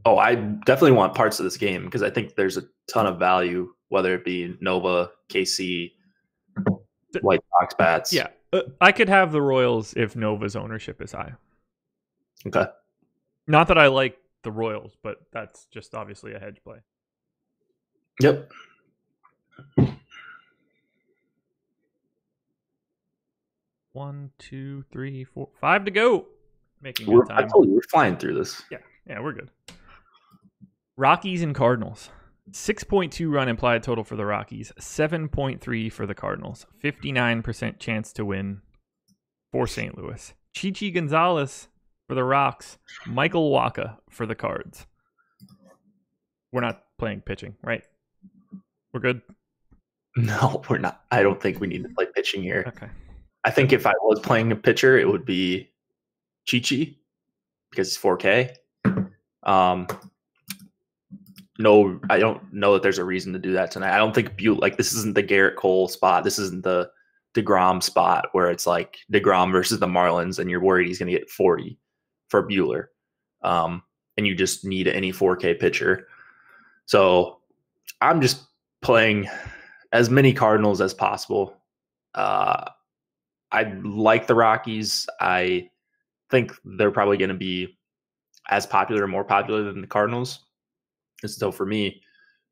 Oh, I definitely want parts of this game because I think there's a ton of value, whether it be Nova, KC, White Sox bats. Yeah. I could have the Royals if Nova's ownership is high. Okay. Not that I like the Royals, but that's just obviously a hedge play. Yep. One, 2, 3, 4, 5 to go. Making good time. I told you we're flying through this. Yeah, we're good. Rockies and Cardinals. 6.2 run implied total for the Rockies. 7.3 for the Cardinals. 59% chance to win for St. Louis. Chichi Gonzalez for the Rocks. Michael Wacha for the Cards. We're not playing pitching, right? We're good? No, we're not. I don't think we need to play pitching here. Okay. I think if I was playing a pitcher, it would be Chichi because it's 4K. No, I don't know that there's a reason to do that tonight. I don't think this isn't the Garrett Cole spot. This isn't the DeGrom spot where it's like DeGrom versus the Marlins and you're worried he's going to get 40 for Buehler. And you just need any 4K pitcher. So I'm just playing as many Cardinals as possible. I like the Rockies. I think they're probably going to be as popular or more popular than the Cardinals. And so for me,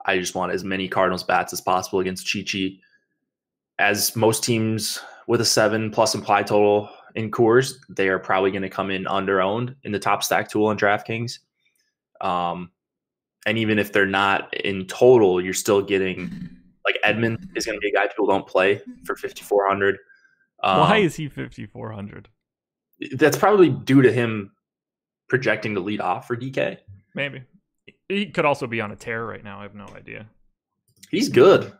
I just want as many Cardinals bats as possible against Chichi. As most teams with a 7+ implied total in Coors, they are probably going to come in under-owned in the top stack tool on DraftKings. And even if they're not in total, you're still getting like Edman is going to be a guy people don't play for 5,400. Why is he 5,400? That's probably due to him projecting to lead off for DK. Maybe. He could also be on a tear right now. I have no idea. He's good.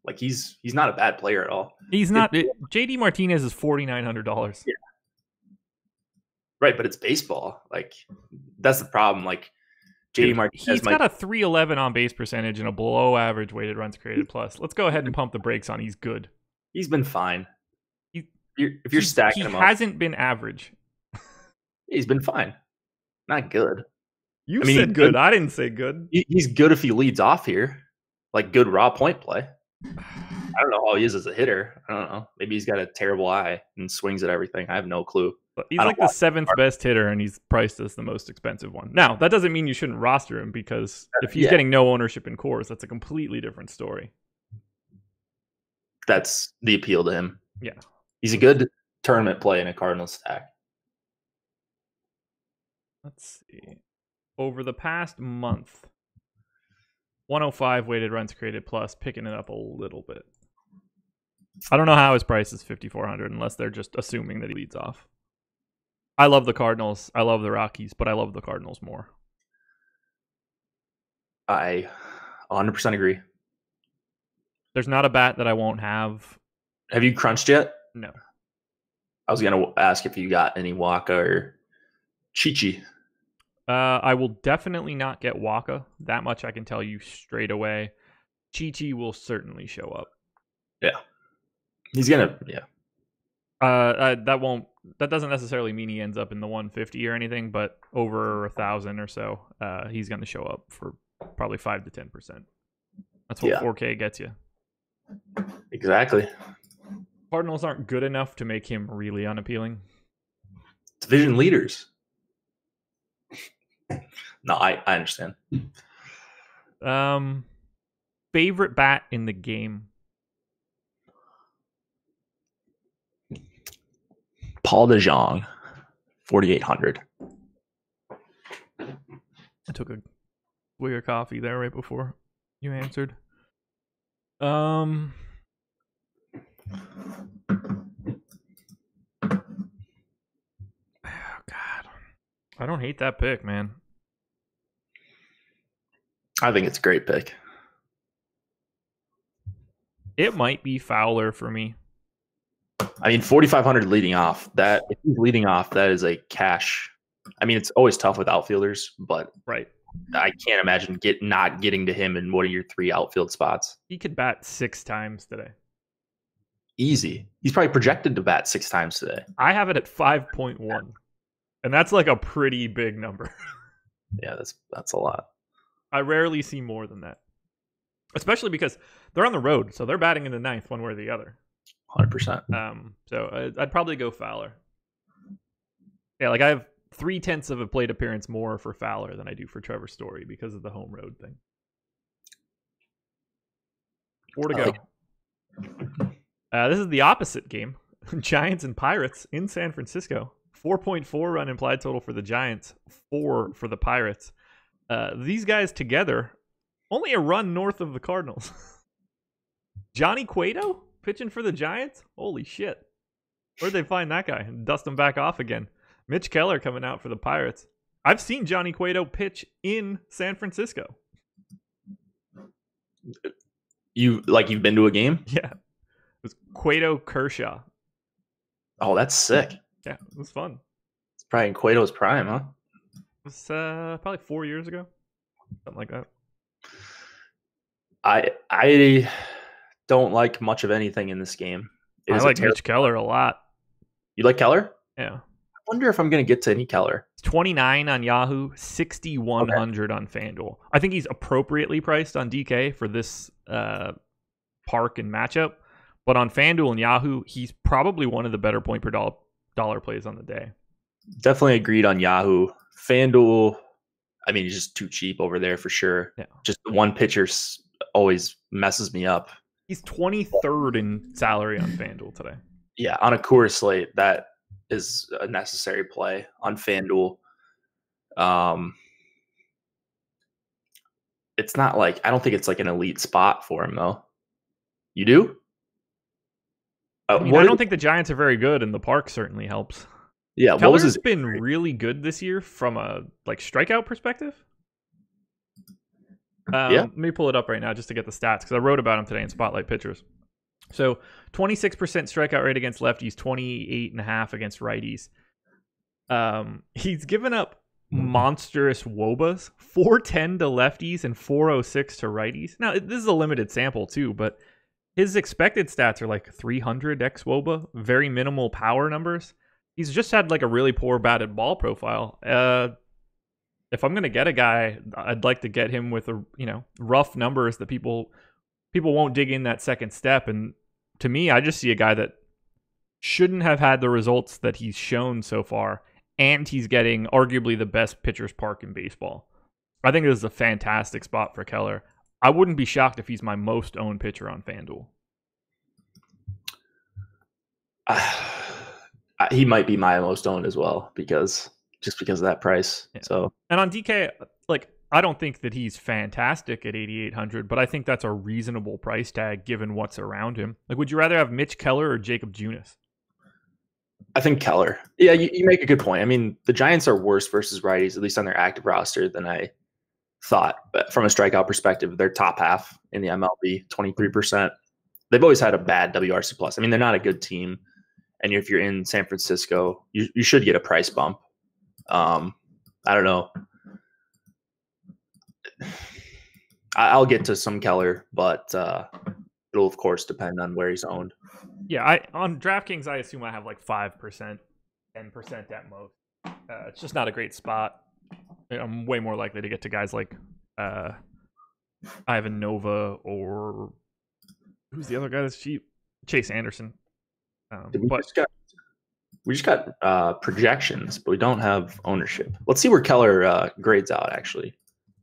Like he's not a bad player at all. He's not. JD Martinez is $4,900. Yeah. Right, but it's baseball. Like that's the problem. Like JD Martinez, he's got a 311 on base percentage and a below average weighted runs created plus. Let's go ahead and pump the brakes on. He's good. He's been fine. If you're stacking him up, he hasn't been average. He's been fine. Not good. You said good. I didn't say good. He's good if he leads off here. Like good raw point play. I don't know how he is as a hitter. I don't know. Maybe he's got a terrible eye and swings at everything. I have no clue. But he's like the 7th best hitter, and he's priced as the most expensive one. Now, that doesn't mean you shouldn't roster him, because if he's getting no ownership in cores, that's a completely different story. That's the appeal to him. Yeah. He's a good tournament play in a Cardinals stack. Let's see. Over the past month, 105 weighted runs created plus, picking it up a little bit. I don't know how his price is 5,400 unless they're just assuming that he leads off. I love the Cardinals. I love the Rockies, but I love the Cardinals more. I 100% agree. There's not a bat that I won't have. Have you crunched yet? No. I was going to ask if you got any Waka or Chichi. I will definitely not get Waka. That much I can tell you straight away. Chichi will certainly show up. Yeah. He's going to, yeah. That doesn't necessarily mean he ends up in the 150 or anything, but over 1,000 or so, he's going to show up for probably 5 to 10%. That's what 4K gets you. Exactly. Cardinals aren't good enough to make him really unappealing. Division leaders. No, I understand. Favorite bat in the game? Paul DeJong, 4,800. I took a swig of coffee there right before you answered. God, I don't hate that pick, man. I think it's a great pick. It might be Fowler for me. I mean, 4,500 leading off. That if he's leading off, that is a cash. I mean, it's always tough with outfielders, but right. I can't imagine not getting to him in one of your 3 outfield spots. He could bat 6 times today. Easy. He's probably projected to bat 6 times today. I have it at 5.1, and that's like a pretty big number. Yeah, that's a lot. I rarely see more than that, especially because they're on the road, so they're batting in the 9th one way or the other. 100%. So I'd probably go Fowler. Yeah, like I have 0.3 of a plate appearance more for Fowler than I do for Trevor Story because of the home road thing. 4 to go. This is the opposite game. Giants and Pirates in San Francisco. 4.4 run implied total for the Giants, 4 for the Pirates. These guys together, only a run north of the Cardinals. Johnny Cueto pitching for the Giants? Holy shit. Where'd they find that guy? Dust him back off again. Mitch Keller coming out for the Pirates. I've seen Johnny Cueto pitch in San Francisco. You've been to a game? Yeah. It was Cueto Kershaw. Oh, that's sick. Yeah, it was fun. It's probably in Cueto's prime, huh? It was probably 4 years ago. Something like that. I don't like much of anything in this game. I like Mitch Keller a lot. You like Keller? Yeah. I wonder if I'm going to get to any Keller. It's 29 on Yahoo, 6,100 on FanDuel. I think he's appropriately priced on DK for this park and matchup. But on FanDuel and Yahoo, he's probably one of the better point per dollar plays on the day. Definitely agreed on Yahoo. FanDuel, I mean, he's just too cheap over there for sure. Yeah. Just one pitcher always messes me up. He's 23rd in salary on FanDuel today. Yeah, on a Coors slate, that is a necessary play on FanDuel. It's not like, I don't think it's like an elite spot for him, though. You do? I don't think the Giants are very good, and the park certainly helps. Yeah, Keller's been really good this year from a strikeout perspective. Let me pull it up right now just to get the stats, because I wrote about him today in Spotlight Pitchers. So 26% strikeout rate against lefties, 28.5 against righties. He's given up monstrous WOBAs, 410 to lefties and 406 to righties. Now, this is a limited sample too, but his expected stats are like 300 x WOBA, very minimal power numbers. He's just had like a really poor batted ball profile. If I'm gonna get a guy, I'd like to get him with rough numbers that people won't dig in that second step. And to me, I just see a guy that shouldn't have had the results that he's shown so far, and he's getting arguably the best pitcher's park in baseball. I think this is a fantastic spot for Keller. I wouldn't be shocked if he's my most owned pitcher on FanDuel. He might be my most owned as well because of that price. Yeah. So, and on DK, like, I don't think that he's fantastic at 8,800, but I think that's a reasonable price tag given what's around him. Like, would you rather have Mitch Keller or Jacob Junis? I think Keller. Yeah, you make a good point. I mean, the Giants are worse versus righties, at least on their active roster, than I thought. But from a strikeout perspective, they're top half in the MLB, 23%. They've always had a bad WRC plus. I mean, they're not a good team. And if you're in San Francisco, you should get a price bump. I don't know. I'll get to some Keller, but it'll of course depend on where he's owned. Yeah, on DraftKings, I assume I have like 5%, 10% at most. It's just not a great spot. I'm way more likely to get to guys like Ivan Nova or who's the other guy that's cheap? Chase Anderson. We just got projections, but we don't have ownership. Let's see where Keller grades out, actually.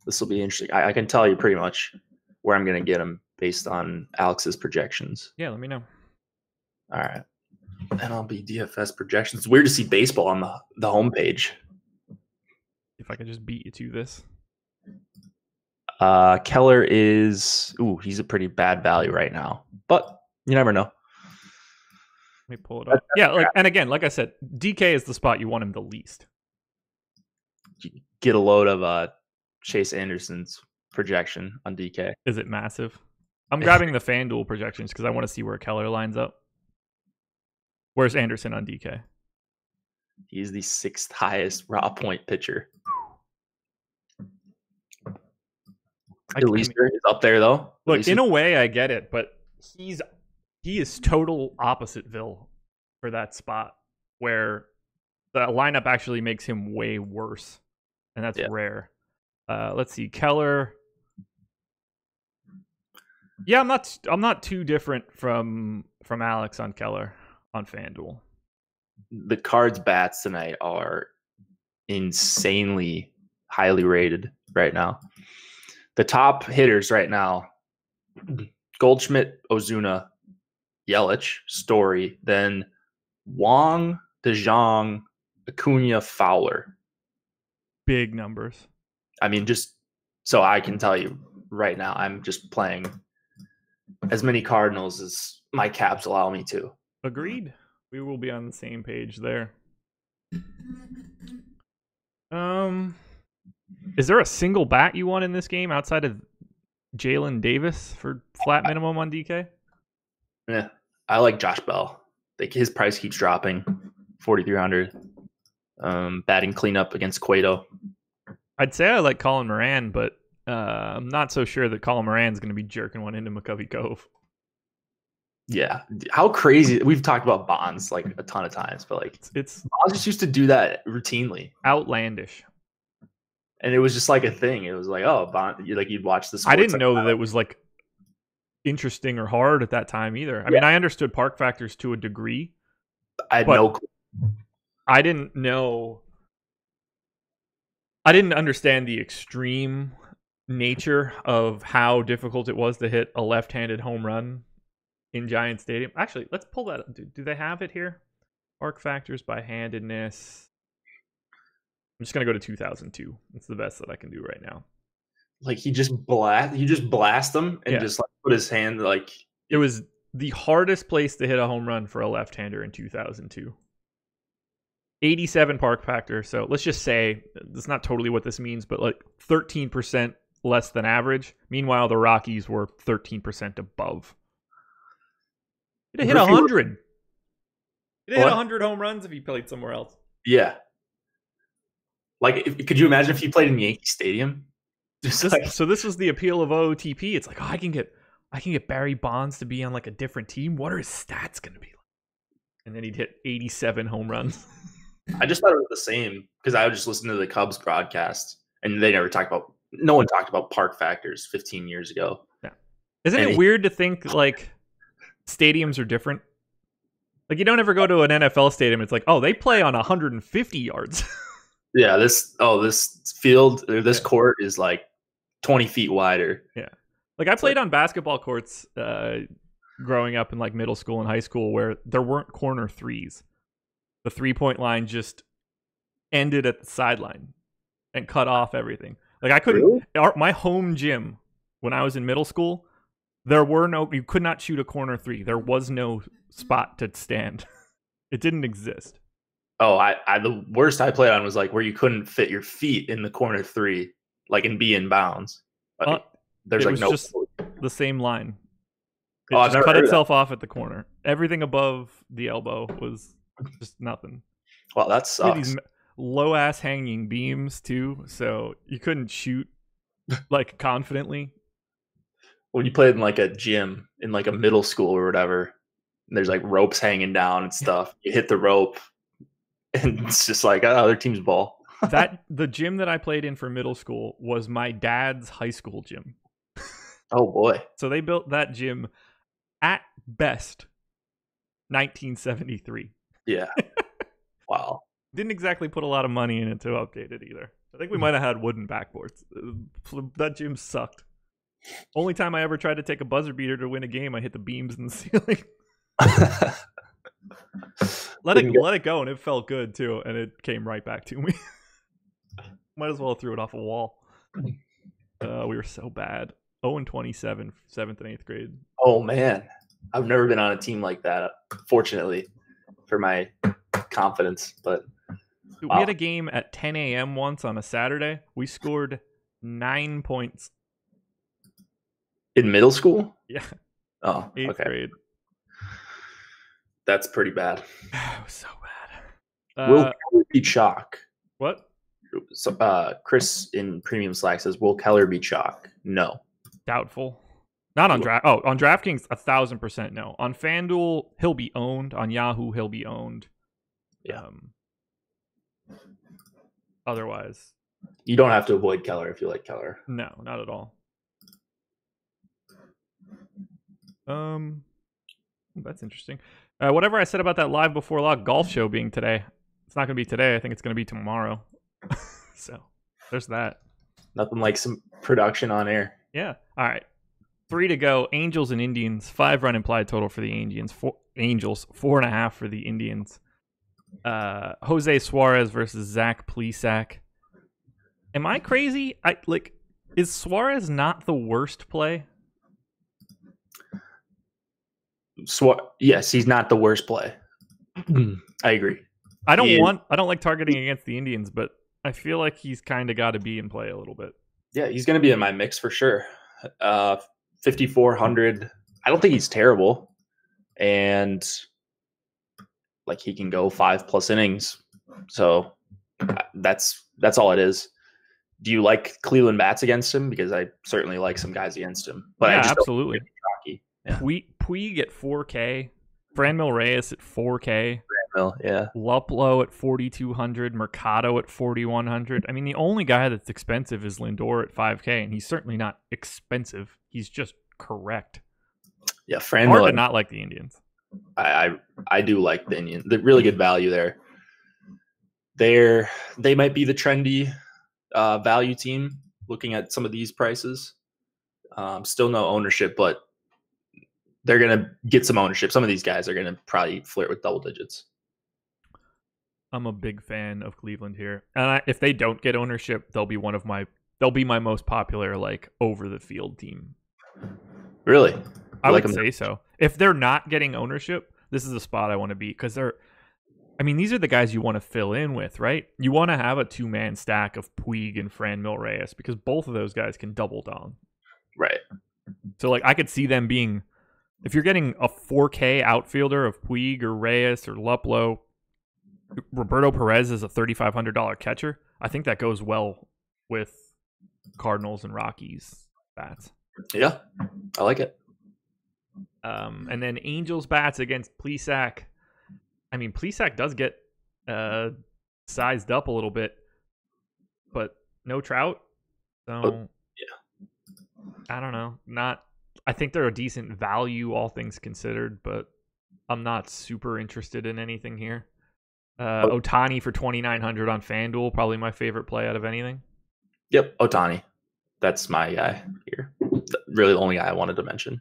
This will be interesting. I can tell you pretty much where I'm going to get him based on Alex's projections. Yeah, let me know. All right. MLB DFS projections. It's weird to see baseball on the homepage. If I could just beat you to this. Keller is... Ooh, he's a pretty bad value right now. But you never know. Let me pull it up. Yeah, and again, like I said, DK is the spot you want him the least. Get a load of Chase Anderson's projection on DK. Is it massive? I'm grabbing the FanDuel projections because I want to see where Keller lines up. Where's Anderson on DK? He's the 6th highest raw point pitcher. Leaster is up there though. Look, in a way, I get it, but he is total oppositeville for that spot where the lineup actually makes him way worse, and that's rare. Let's see, Keller. Yeah, I'm not too different from Alex on Keller on FanDuel. The Cards bats tonight are insanely highly rated right now. The top hitters right now: Goldschmidt, Ozuna, Yelich, Story, then Wong, DeJong, Acuna, Fowler. Big numbers. I mean, just so I can tell you right now, I'm just playing as many Cardinals as my caps allow me to. Agreed. We will be on the same page there. Is there a single bat you want in this game outside of Jalen Davis for flat minimum on DK? Yeah, I like Josh Bell. His price keeps dropping, 4,300. Batting cleanup against Cueto. I'd say I like Colin Moran, but I'm not so sure that Colin Moran's going to be jerking one into McCovey Cove. Yeah, how crazy! We've talked about Bonds like a ton of times, but like it's Bonds just used to do that routinely. Outlandish. And it was just like a thing. It was like, oh, Bond, you'd watch this. I didn't know that it was like interesting or hard at that time either. I mean, I understood park factors to a degree. I had no clue. I didn't know. I didn't understand the extreme nature of how difficult it was to hit a left-handed home run in Giant Stadium. Actually, let's pull that up. Do they have it here? Park factors by handedness. I'm just gonna go to 2002. It's the best that I can do right now. Like he just blast them and just like put his hand like. It was the hardest place to hit a home run for a left-hander in 2002. 87 park factor. So let's just say that's not totally what this means, but like 13% less than average. Meanwhile, the Rockies were 13% above. It'd hit 100. It'd hit 100 home runs if he played somewhere else. Yeah. Like, could you imagine if he played in Yankee Stadium? So this was the appeal of OOTP. It's like, oh, I can get Barry Bonds to be on like a different team. What are his stats going to be like? And then he'd hit 87 home runs. I just thought it was the same because I would just listen to the Cubs broadcast, and they never talked about. No one talked about park factors 15 years ago. Yeah, isn't it weird to think like stadiums are different? Like, you don't ever go to an NFL stadium. It's like, oh, they play on 150 yards. Yeah, this field or this court is like 20 feet wider. Yeah. Like, I played on basketball courts growing up in like middle school and high school where there weren't corner threes. The 3-point line just ended at the sideline and cut off everything. Like, I couldn't. Really? My home gym when I was in middle school, you could not shoot a corner three. There was no spot to stand. It didn't exist. Oh, the worst I played on was like where you couldn't fit your feet in the corner three, like and be in bounds. There's like just the same line. It just cut itself off at the corner. Everything above the elbow was just nothing. Well, that sucks. These low ass hanging beams too, so you couldn't shoot like confidently. When you played in like a gym in like a middle school or whatever, and there's like ropes hanging down and stuff. You hit the rope, and it's just like other team's ball. The gym that I played in for middle school was my dad's high school gym. Oh boy! So they built that gym at best 1973. Yeah. Wow. Didn't exactly put a lot of money in it to update it either. I think we might have had wooden backboards. That gym sucked. Only time I ever tried to take a buzzer beater to win a game, I hit the beams in the ceiling. Let it go, and it felt good too, and it came right back to me. Might as well have threw it off a wall. We were so bad. 0-27, 7th and 8th grade. Oh man, I've never been on a team like that. Fortunately, for my confidence, but we had a game at 10 a.m. once on a Saturday. We scored 9 points. In middle school? Yeah. Oh, 8th grade. That's pretty bad. It was so bad. Will Keller be chalk? What? So, Chris in Premium Slack says, will Keller be chalk? No. Doubtful. Not on draft. Oh, on DraftKings, 1,000% no. On FanDuel, he'll be owned. On Yahoo, he'll be owned. Yeah. Otherwise, you don't have to avoid Keller if you like Keller. No, not at all. That's interesting. Whatever I said about that live before lock golf show being today, it's not going to be today. I think it's going to be tomorrow. So there's that. Nothing like some production on air. Yeah. All right. 3 to go. Angels and Indians. 5-run implied total for the Angels. 4.5 for the Indians. Jose Suarez versus Zach Plesac. Am I crazy? Is Suarez not the worst play? Yes, he's not the worst play. I agree. I don't like targeting against the Indians, but I feel like he's kind of got to be in play a little bit. Yeah, he's going to be in my mix for sure. 5,400. I don't think he's terrible, and like he can go 5+ innings. So that's all it is. Do you like Cleveland bats against him? Because I certainly like some guys against him. But yeah, I just absolutely. Yeah. Puig at 4K, Franmil Reyes at 4K, yeah, Luplow at 4,200, Mercado at 4,100. I mean, the only guy that's expensive is Lindor at 5K, and he's certainly not expensive. He's just correct. Yeah, Franmil. Hard to not like the Indians. I do like the Indians. The really good value there. They might be the trendy value team. Looking at some of these prices, still no ownership, but they're going to get some ownership. Some of these guys are going to probably flirt with double digits. I'm a big fan of Cleveland here. And if they don't get ownership, they'll be my most popular, like, over the field team. Really? I would say so. If they're not getting ownership, this is a spot I want to be, because these are the guys you want to fill in with, right? You want to have a 2-man stack of Puig and Franmil Reyes, because both of those guys can double down. Right. So, like, I could see them being, if you're getting a 4K outfielder of Puig or Reyes or Luplow, Roberto Perez is a $3,500 catcher. I think that goes well with Cardinals and Rockies bats. Yeah, I like it. And then Angels bats against Plesac. I mean, Plesac does get sized up a little bit, but no Trout. So yeah, I don't know. I think they're a decent value, all things considered, but I'm not super interested in anything here. Ohtani for 2,900 on FanDuel, probably my favorite play out of anything. Yep, Ohtani. That's my guy here. Really the only guy I wanted to mention.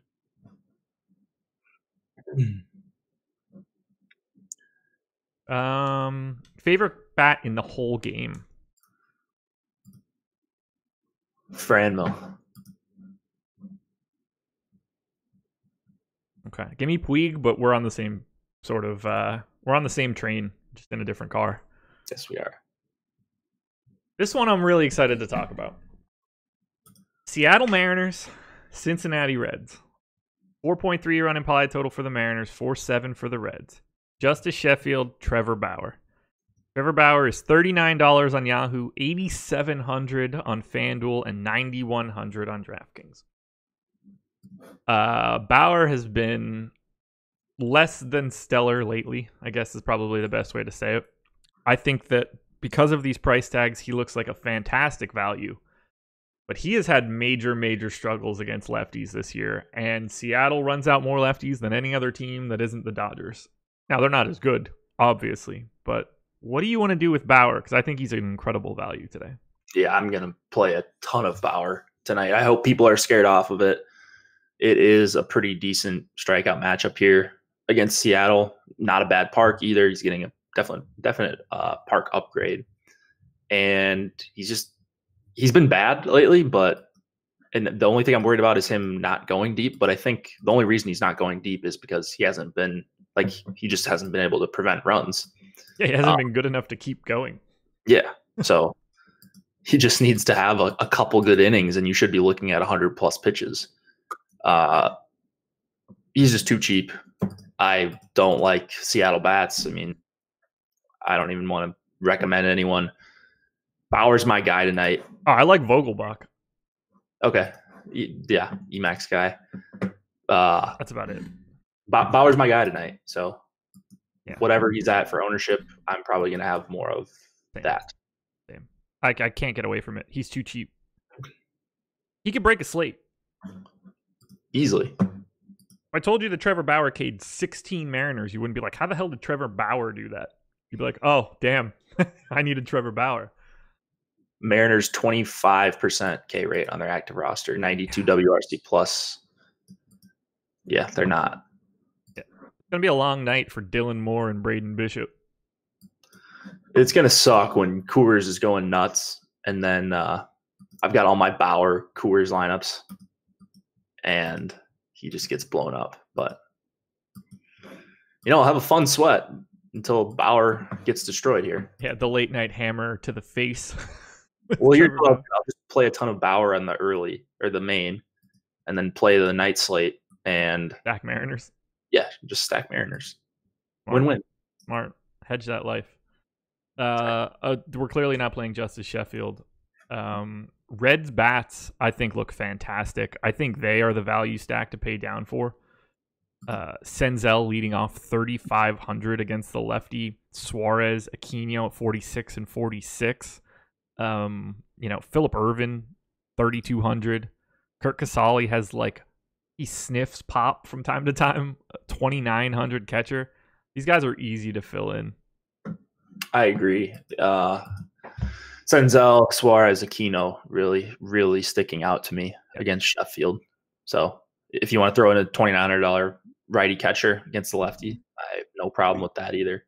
Favorite bat in the whole game? Franmil. Okay, give me Puig, but we're on the same sort of we're on the same train, just in a different car. Yes, we are. This one I'm really excited to talk about. Seattle Mariners, Cincinnati Reds. 4.3 run implied total for the Mariners, 4.7 for the Reds. Justus Sheffield, Trevor Bauer. Trevor Bauer is $39 on Yahoo, $8,700 on FanDuel, and $9,100 on DraftKings. Bauer has been less than stellar lately, I guess is probably the best way to say it. I think that because of these price tags, he looks like a fantastic value. But he has had major, major struggles against lefties this year, and Seattle runs out more lefties than any other team that isn't the Dodgers. Now, they're not as good, obviously, but what do you want to do with Bauer? Because I think he's an incredible value today. Yeah, I'm going to play a ton of Bauer tonight. I hope people are scared off of it. It is a pretty decent strikeout matchup here against Seattle. Not a bad park either. He's getting a definite park upgrade. And he's been bad lately, and the only thing I'm worried about is him not going deep. But I think the only reason he's not going deep is because he just hasn't been able to prevent runs. Yeah, he hasn't been good enough to keep going. Yeah. So he just needs to have a couple good innings, and you should be looking at 100 plus pitches. He's just too cheap. I don't like Seattle bats. I mean, I don't even want to recommend anyone. Bauer's my guy tonight. Oh, I like Vogelbach. Okay. Yeah, Emax guy. That's about it. Bauer's my guy tonight. So yeah. Whatever he's at for ownership, I'm probably going to have more of that. Same. I can't get away from it. He's too cheap. He could break a slate. Easily. If I told you that Trevor Bauer K'd 16 Mariners, you wouldn't be like, how the hell did Trevor Bauer do that? You'd be like, oh, damn. I needed Trevor Bauer. Mariners 25% K rate on their active roster, 92 WRC plus. Yeah, they're not. Yeah. It's going to be a long night for Dylan Moore and Braden Bishop. It's going to suck when Coors is going nuts. And then I've got all my Bauer Coors lineups. And he just gets blown up. But, I'll have a fun sweat until Bauer gets destroyed here. Yeah, the late night hammer to the face. Well, I'll just play a ton of Bauer on the early or the main, and then play the night slate and stack Mariners. Yeah, just stack Mariners. Smart. Win-win. Smart. Hedge that life. We're clearly not playing Justus Sheffield. Reds bats, I think, look fantastic. I think they are the value stack to pay down for. Senzel leading off 3,500 against the lefty. Suarez, Aquino at 46 and 46. Philip Ervin, 3,200. Kurt Casale has he sniffs pop from time to time. 2,900 catcher. These guys are easy to fill in. I agree. Senzel, Suarez, Aquino really, really sticking out to me against Sheffield. So if you want to throw in a $2,900 righty catcher against the lefty, I have no problem with that either.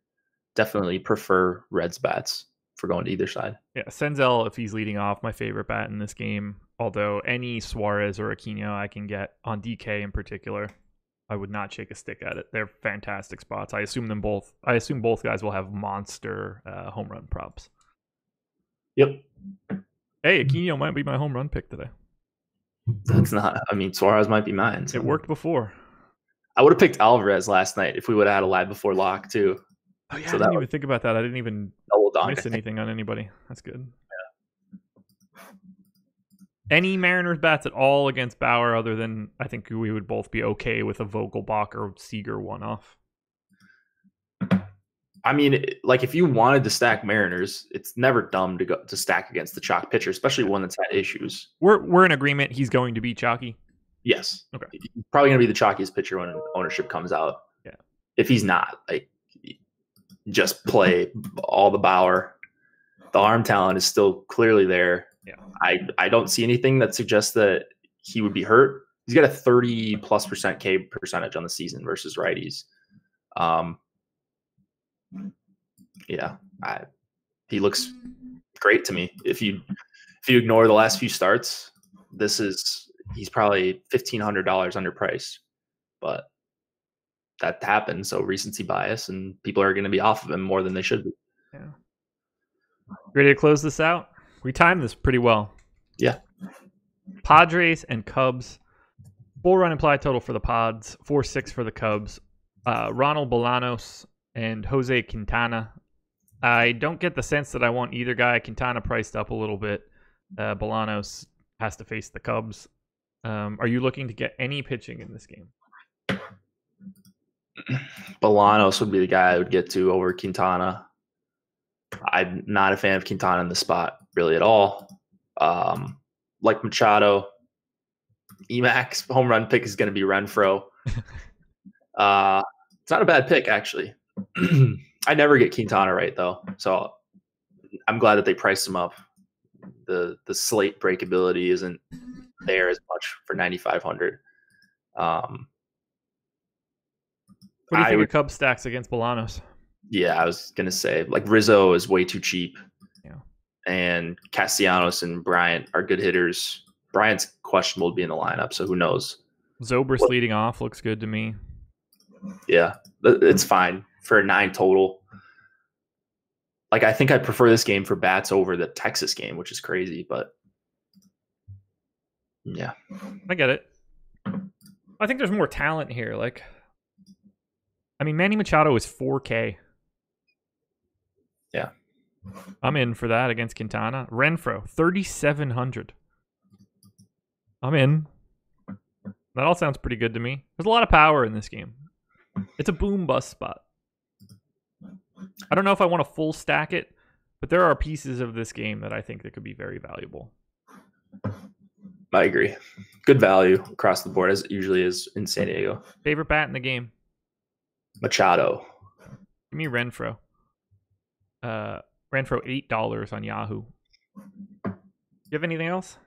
Definitely prefer Reds bats for going to either side. Yeah, Senzel, if he's leading off, my favorite bat in this game. Although any Suarez or Aquino I can get on DK in particular, I would not shake a stick at it. They're fantastic spots. I assume both guys will have monster home run props. Yep. Hey, Aquino might be my home run pick today. That's not. I mean, Suarez might be mine. So. It worked before. I would have picked Alvarez last night if we would have had a live before lock too. Oh yeah, so I didn't even think about that. I didn't even miss anything on anybody. That's good. Yeah. Any Mariners bats at all against Bauer, other than I think we would both be okay with a Vogelbach or Seager one-off. I mean, if you wanted to stack Mariners, it's never dumb to stack against the chalk pitcher, especially one that's had issues. We're in agreement. He's going to be chalky. Yes. Okay. He's probably going to be the chalkiest pitcher when ownership comes out. Yeah. if he's not, like, just play all the Bauer. The arm talent is still clearly there. Yeah. I don't see anything that suggests that he would be hurt. He's got a 30+% K percentage on the season versus righties. Yeah, he looks great to me. If you ignore the last few starts, he's probably $1,500 underpriced, but that happens. So recency bias, and people are going to be off of him more than they should be. Yeah. Ready to close this out? We timed this pretty well. Yeah. Padres and Cubs. Full run implied total for the Pods. 4.6 for the Cubs. Ronald Bolanos and Jose Quintana. I don't get the sense that I want either guy. Quintana priced up a little bit. Bolanos has to face the Cubs. Are you looking to get any pitching in this game? Bolanos would be the guy I would get to over Quintana. I'm not a fan of Quintana in the spot really at all. Like Machado, Emacs home run pick is going to be Renfroe. It's not a bad pick, actually. I never get Quintana right, though, so I'm glad that they priced him up. The slate breakability isn't there as much for 9,500. What do you think of Cubs stacks against Bolanos? Yeah, I was going to say, like, Rizzo is way too cheap. Yeah. And Castellanos and Bryant are good hitters. Bryant's questionable to be in the lineup, so who knows? Zobrist leading off looks good to me. Yeah, it's fine for a 9 total. Like, I think I prefer this game for bats over the Texas game, which is crazy, but yeah. I get it. I think there's more talent here. Like, I mean, Manny Machado is 4K. Yeah. I'm in for that against Quintana. Renfroe, 3,700. I'm in. That all sounds pretty good to me. There's a lot of power in this game. It's a boom bust spot. I don't know if I want to full stack it, but there are pieces of this game that I think that could be very valuable. I agree. Good value across the board, as it usually is in San Diego. Favorite bat in the game? Machado. Give me Renfroe. Renfroe, $8 on Yahoo. You have anything else?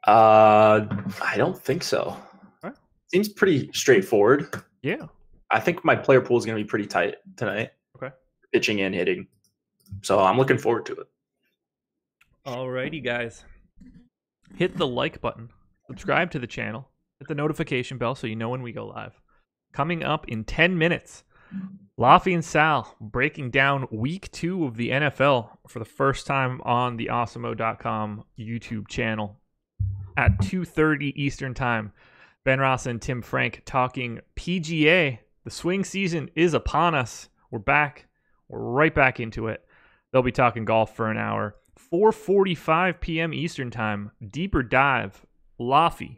I don't think so. Right. Seems pretty straightforward. Yeah. I think my player pool is going to be pretty tight tonight. Okay. Pitching and hitting. So I'm looking forward to it. Alrighty, guys. Hit the like button. Subscribe to the channel. Hit the notification bell so you know when we go live. Coming up in 10 minutes, Laffy and Sal breaking down week 2 of the NFL for the first time on the Awesemo.com YouTube channel at 2:30 Eastern Time. Ben Ross and Tim Frank talking PGA. The swing season is upon us. We're back. We're right back into it. They'll be talking golf for an hour. 4:45 p.m. Eastern Time. Deeper dive. Laffy,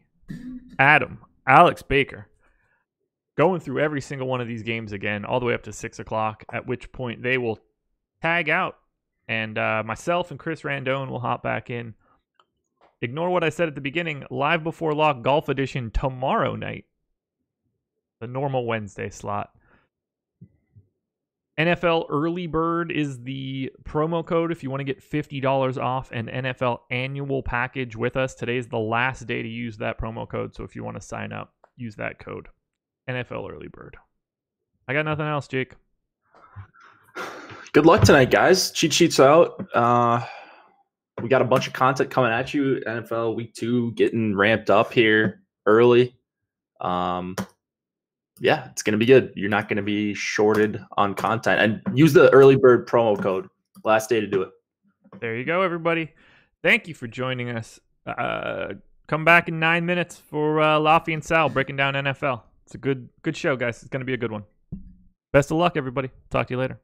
Adam, Alex Baker. Going through every single one of these games again, all the way up to 6 o'clock, at which point they will tag out. And myself and Chris Randone will hop back in. Ignore what I said at the beginning. Live Before Lock Golf Edition tomorrow night. The normal Wednesday slot. NFL Early Bird is the promo code if you want to get $50 off an NFL annual package with us. Today's the last day to use that promo code, so if you want to sign up, use that code. NFL Early Bird. I got nothing else, Jake. Good luck tonight, guys. Cheat sheets out. We got a bunch of content coming at you. NFL Week 2 getting ramped up here early. Yeah, it's going to be good. You're not going to be shorted on content. And use the early bird promo code. Last day to do it. There you go, everybody. Thank you for joining us. Come back in 9 minutes for Laffy and Sal breaking down NFL. It's a good show, guys. It's going to be a good one. Best of luck, everybody. Talk to you later.